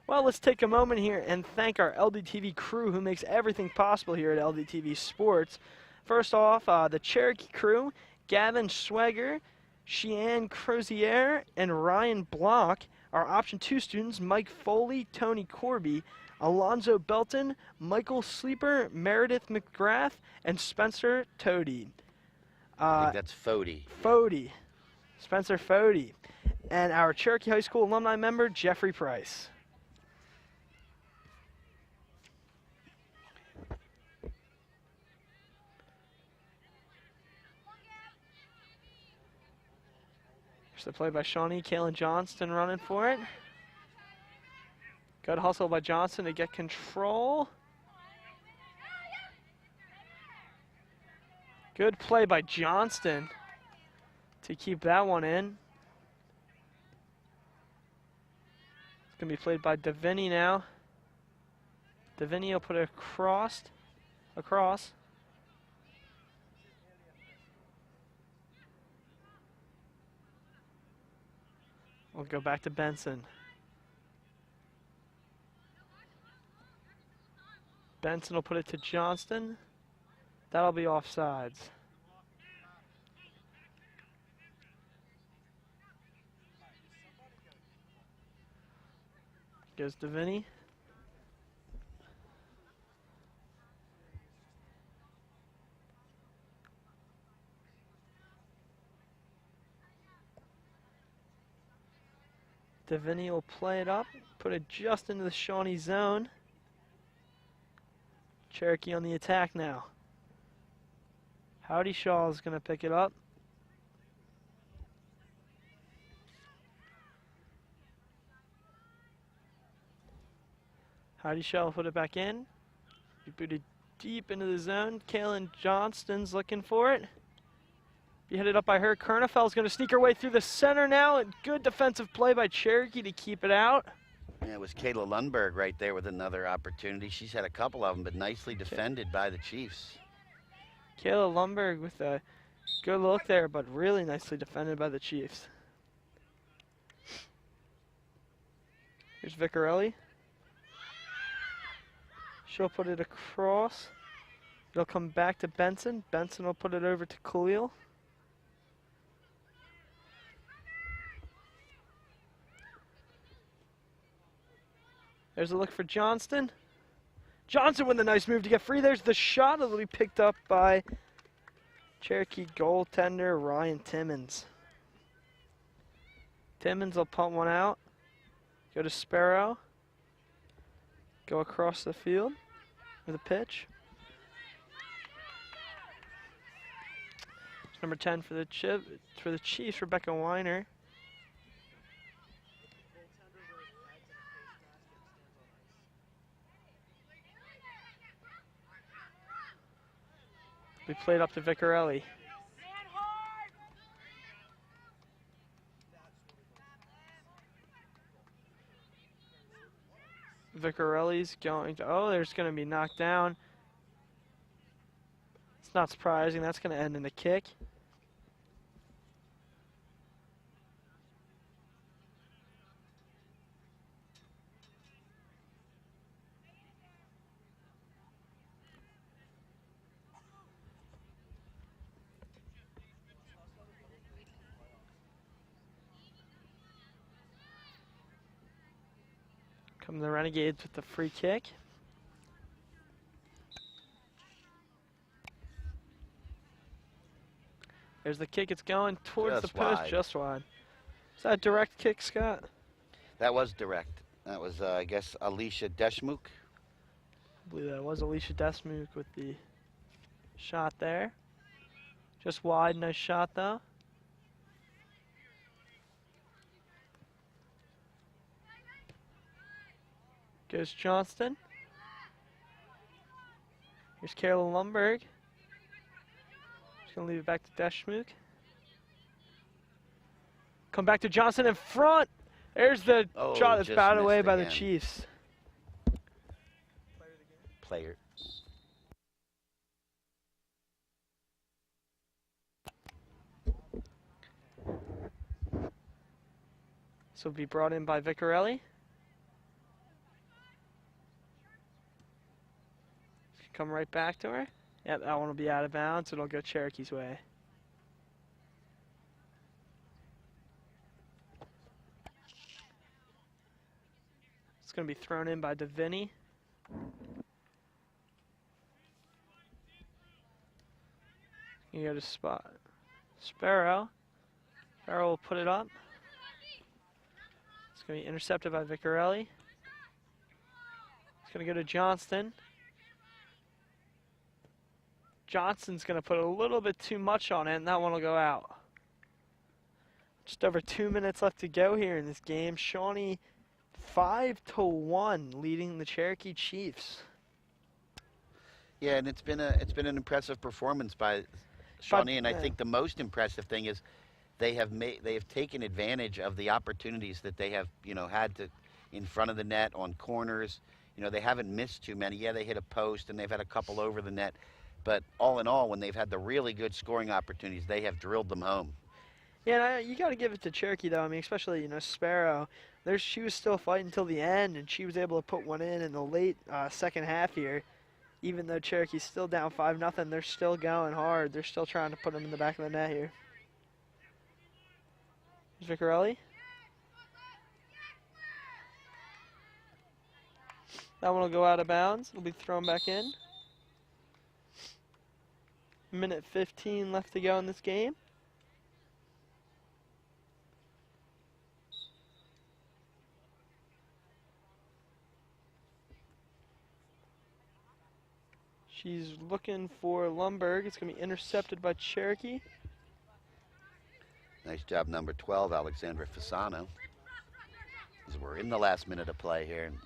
Well, let's take a moment here and thank our LDTV crew who makes everything possible here at LDTV Sports. First off, the Cherokee crew, Gavin Schweger, Sheanne Crozier, and Ryan Block. Our Option 2 students, Mike Foley, Tony Corby, Alonzo Belton, Michael Sleeper, Meredith McGrath, and Spencer Toady. I think that's Fody. Fody. Spencer Fody. And our Cherokee High School alumni member, Jeffrey Price. Here's the play by Shawnee. Kaylin Johnston running for it. Good hustle by Johnson to get control. Good play by Johnston to keep that one in. It's going to be played by Deviney now. Deviney will put it across. We'll go back to Benson. Benson will put it to Johnston. That'll be offsides. Goes to Vinny. Deviney will play it up, put it just into the Shawnee zone. Cherokee on the attack now. Howdy Shaw is going to pick it up. Howdy Shaw will put it back in. He booted deep into the zone. Kaylin Johnston's looking for it. Be headed up by her. Kernefeld's going to sneak her way through the center now. And good defensive play by Cherokee to keep it out. Yeah, it was Kayla Lundberg right there with another opportunity. She's had a couple of them, but nicely defended by the Chiefs. Kayla Lundberg with a good look there, but really nicely defended by the Chiefs. Here's Vicarelli. She'll put it across. It'll come back to Benson. Benson will put it over to Khalil. There's a look for Johnston. Johnson with a nice move to get free. There's the shot. It'll be picked up by Cherokee goaltender Ryan Timmons. Timmons will pump one out. Go to Sparrow. Go across the field with a pitch. Number 10 for the Chiefs, Rebecca Weiner. We played up to Vicarelli. Vicarelli's going to, oh, there's going to be knocked down. It's not surprising. That's going to end in a kick. Come the Renegades with the free kick. There's the kick. It's going towards Just the post, wide. just wide. Is that a direct kick, Scott? That was direct. That was, I guess, Alicia Deschmuk. I believe that was Alicia Desmuk with the shot there. Just wide, nice shot though. Goes Johnston. Here's Carolyn Lundberg. Just gonna leave it back to Deschmuk. Come back to Johnson in front. There's the Oh, shot that's just batted away missed by the again. Chiefs. Player. This will be brought in by Vicarelli. Come right back to her. Yep, that one will be out of bounds. It'll go Cherokee's way. It's going to be thrown in by Deviney. You go to spot Sparrow. Sparrow will put it up. It's going to be intercepted by Vicarelli. It's going to go to Johnston. Johnston's going to put a little bit too much on it, and that one will go out. Just over 2 minutes left to go here in this game. Shawnee 5-1 leading the Cherokee Chiefs. Yeah, and it's been an impressive performance by Shawnee, and I think the most impressive thing is they have taken advantage of the opportunities that they have, had to in front of the net on corners. They haven't missed too many. Yeah, they hit a post and they've had a couple over the net, but all in all, when they've had the really good scoring opportunities, they have drilled them home. Yeah, you got to give it to Cherokee though. I mean, especially Sparrow. She was still fighting until the end, and she was able to put one in the late second half here. Even though Cherokee's still down 5-0, they're still going hard. They're still trying to put them in the back of the net here. Here's Vicarelli. That one will go out of bounds. It'll be thrown back in. Minute 15 left to go in this game. She's looking for Lundberg. It's going to be intercepted by Cherokee. Nice job, number 12, Alexandra Fasano. As we're in the last minute of play here. And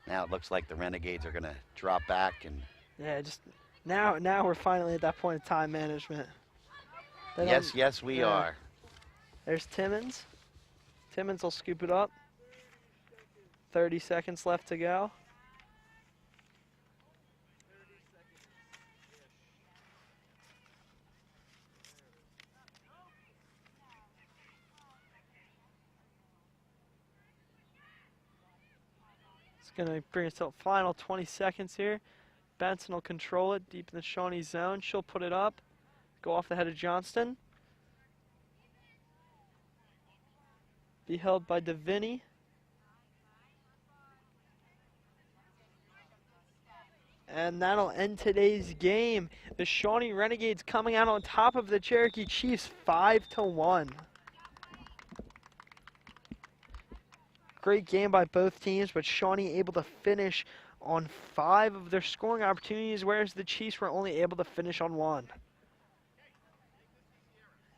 now it looks like the Renegades are going to drop back. And Yeah, just now we're finally at that point of time management. yes, we are. There's Timmons. Timmons will scoop it up. 30 seconds left to go. It's going to bring us to the final 20 seconds here. Benson will control it deep in the Shawnee zone. She'll put it up. Go off the head of Johnston. Be held by Davini. And that'll end today's game. The Shawnee Renegades coming out on top of the Cherokee Chiefs 5-1. Great game by both teams, but Shawnee able to finish on 5 of their scoring opportunities, whereas the Chiefs were only able to finish on 1.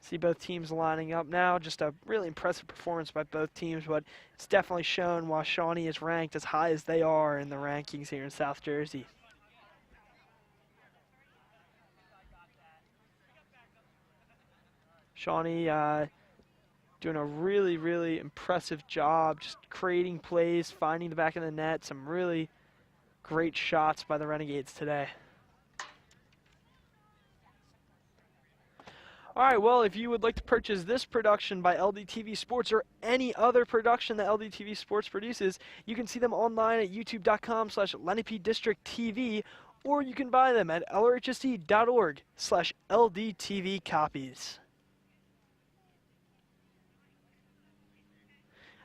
See both teams lining up now. Just a really impressive performance by both teams, but it's definitely shown why Shawnee is ranked as high as they are in the rankings here in South Jersey. Shawnee doing a really, really impressive job just creating plays, finding the back of the net. Some really great shots by the Renegades today. All right, well, if you would like to purchase this production by LDTV Sports or any other production that LDTV Sports produces, you can see them online at youtube.com/LenipedistrictTV, or you can buy them at lrhsd.org/LDTV copies.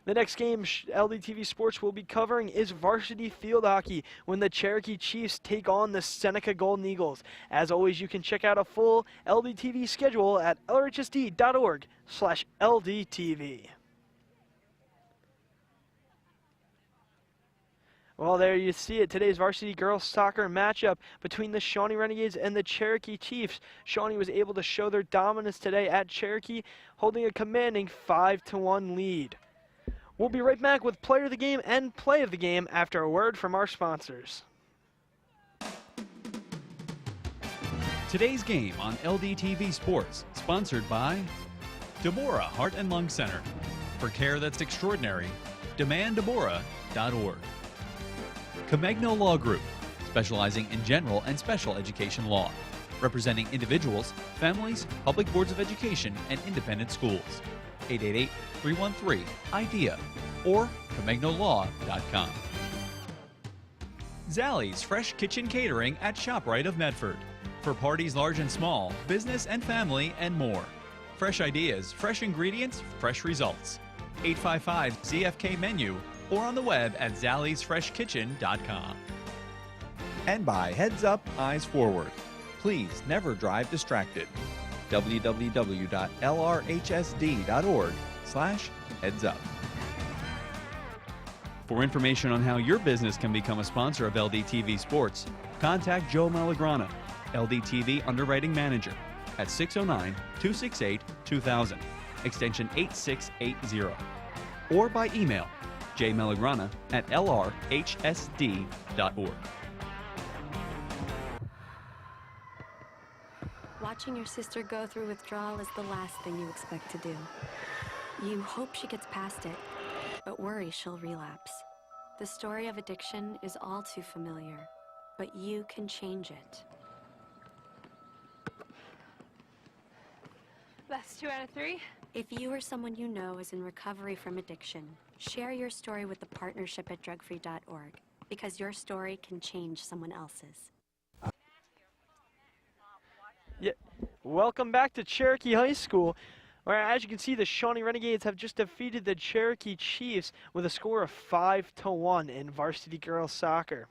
The next game LDTV Sports will be covering is varsity field hockey when the Cherokee Chiefs take on the Seneca Golden Eagles. As always, you can check out a full LDTV schedule at lrhsd.org/LDTV. Well, there you see it. Today's varsity girls soccer matchup between the Shawnee Renegades and the Cherokee Chiefs. Shawnee was able to show their dominance today at Cherokee, holding a commanding 5-1 lead. We'll be right back with Player of the Game and Play of the Game after a word from our sponsors. Today's game on LDTV Sports, sponsored by Deborah Heart and Lung Center. For care that's extraordinary, demanddeborah.org. Comegno Law Group, specializing in general and special education law, representing individuals, families, public boards of education, and independent schools. 888-313-IDEA or ComegnoLaw.com. Zallie's Fresh Kitchen Catering at ShopRite of Medford. For parties large and small, business and family, and more. Fresh ideas, fresh ingredients, fresh results. 855-ZFK-MENU or on the web at zalliesfreshkitchen.com. And by Heads Up, Eyes Forward. Please never drive distracted. www.lrhsd.org/headsup. For information on how your business can become a sponsor of LDTV Sports, contact Joe Malagrana, LDTV Underwriting Manager, at 609-268-2000, extension 8680, or by email jmalagrana@lrhsd.org. Watching your sister go through withdrawal is the last thing you expect to do. You hope she gets past it, but worry she'll relapse. The story of addiction is all too familiar, but you can change it. That's 2 out of 3. If you or someone you know is in recovery from addiction, share your story with the partnership at drugfree.org, because your story can change someone else's. Yeah. Welcome back to Cherokee High School, where, as you can see, the Shawnee Renegades have just defeated the Cherokee Chiefs with a score of 5-1 in varsity girls soccer.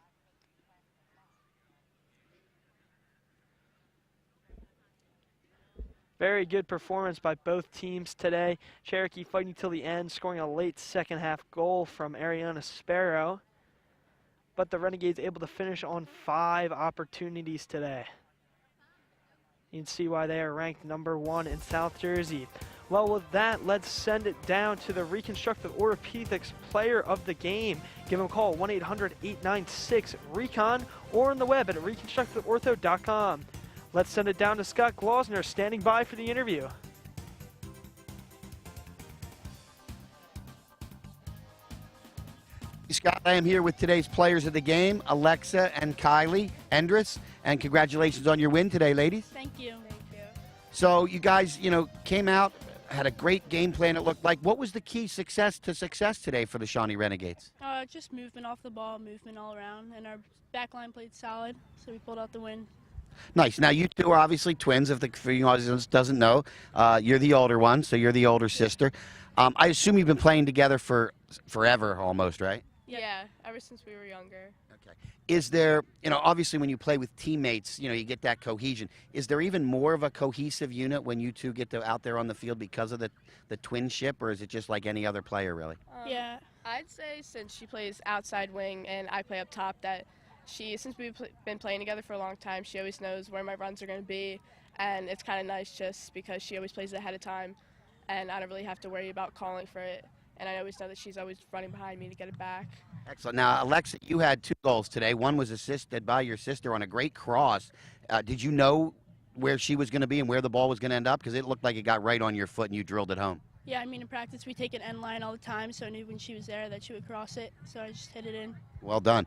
Very good performance by both teams today. Cherokee fighting till the end, scoring a late second half goal from Ariana Sparrow. but the Renegades able to finish on 5 opportunities today. You can see why they are ranked #1 in South Jersey. Well, with that, let's send it down to the Reconstructive Orthopedics Player of the Game. Give them a call, 1-800-896-RECON, or on the web at reconstructiveortho.com. Let's send it down to Scott Glosner, standing by for the interview. Scott, I am here with today's players of the game, Alexa and Kylie Endress, and congratulations on your win today, ladies. Thank you. Thank you. So you guys, came out, had a great game plan, it looked like. What was the key to success today for the Shawnee Renegades? Just movement off the ball, movement all around, and our back line played solid, so we pulled out the win. Nice. Now, you two are obviously twins. For you audience doesn't know, you're the older one, so you're the older sister. I assume you've been playing together for forever almost, right? Yeah, ever since we were younger. Okay. Is there, obviously when you play with teammates, you get that cohesion. Is there even more of a cohesive unit when you two get out there on the field because of the twinship, or is it just like any other player, really? Yeah. I'd say since she plays outside wing and I play up top, that since we've been playing together for a long time, she always knows where my runs are going to be, and it's kind of nice just because she always plays ahead of time, and I don't really have to worry about calling for it. And I always know that she's always running behind me to get it back. Excellent. Now, Alexa, you had 2 goals today. One was assisted by your sister on a great cross. Did you know where she was going to be and where the ball was going to end up? Because it looked like it got right on your foot and you drilled it home. Yeah, in practice we take an end line all the time, so I knew when she was there that she would cross it, so I just hit it in. Well done.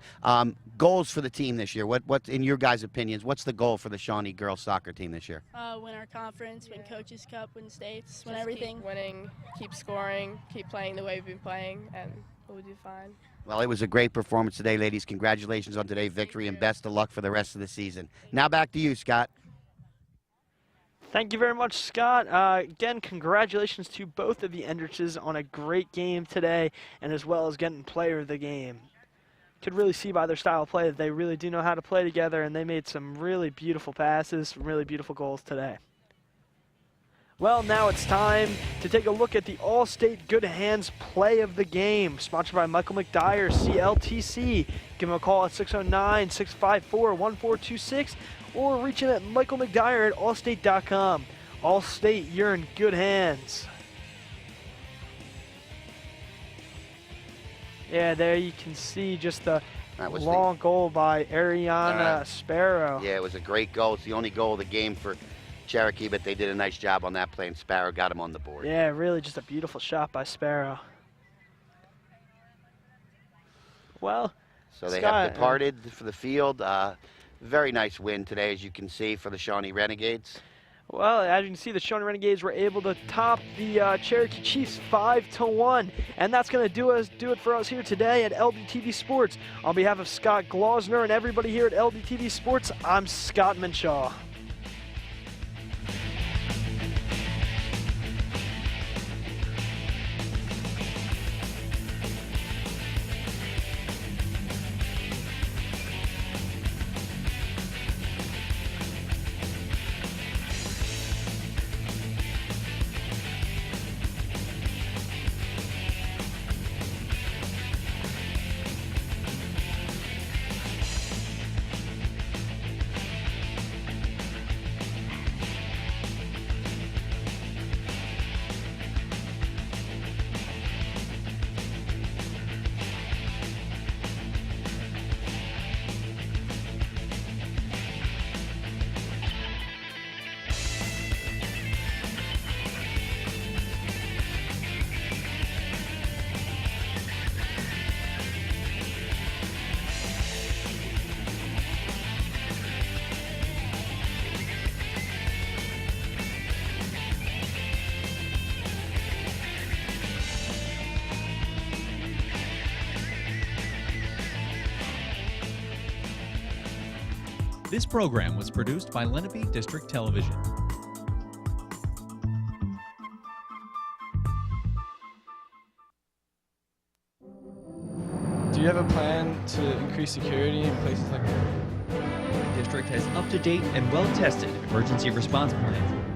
Goals for the team this year. What, in your guys' opinions, what's the goal for the Shawnee girls soccer team this year? Win our conference, win Coaches Cup, win states, win Just everything. Keep winning, keep scoring, keep playing the way we've been playing, and we'll do fine. Well, it was a great performance today, ladies. Congratulations on today's victory and best of luck for the rest of the season. Now back to you, Scott. Thank you very much, Scott. Again, congratulations to both of the Endriches on a great game today, and as well as getting player of the game. Could really see by their style of play that they really do know how to play together, and they made some really beautiful passes, some really beautiful goals today. Well, now it's time to take a look at the All-State Good Hands Play of the Game, sponsored by Michael McDyer, CLTC. Give him a call at 609-654-1426, or reach him at Michael McDyer at allstate.com. Allstate, you're in good hands. Yeah, there you can see just the long goal by Ariana Sparrow. Yeah, it was a great goal. It's the only goal of the game for Cherokee, but they did a nice job on that play, and Sparrow got him on the board. Yeah, really just a beautiful shot by Sparrow. Well, so they Scott, have departed for the field. Very nice win today, as you can see, for the Shawnee Renegades. Well, as you can see, the Shawnee Renegades were able to top the Cherokee Chiefs 5-1, and that's going to do it for us here today at LDTV Sports. On behalf of Scott Glosner and everybody here at LDTV Sports, I'm Scott Minshaw. This program was produced by Lenape District Television. Do you have a plan to increase security in places like that? The district has up-to-date and well-tested emergency response plans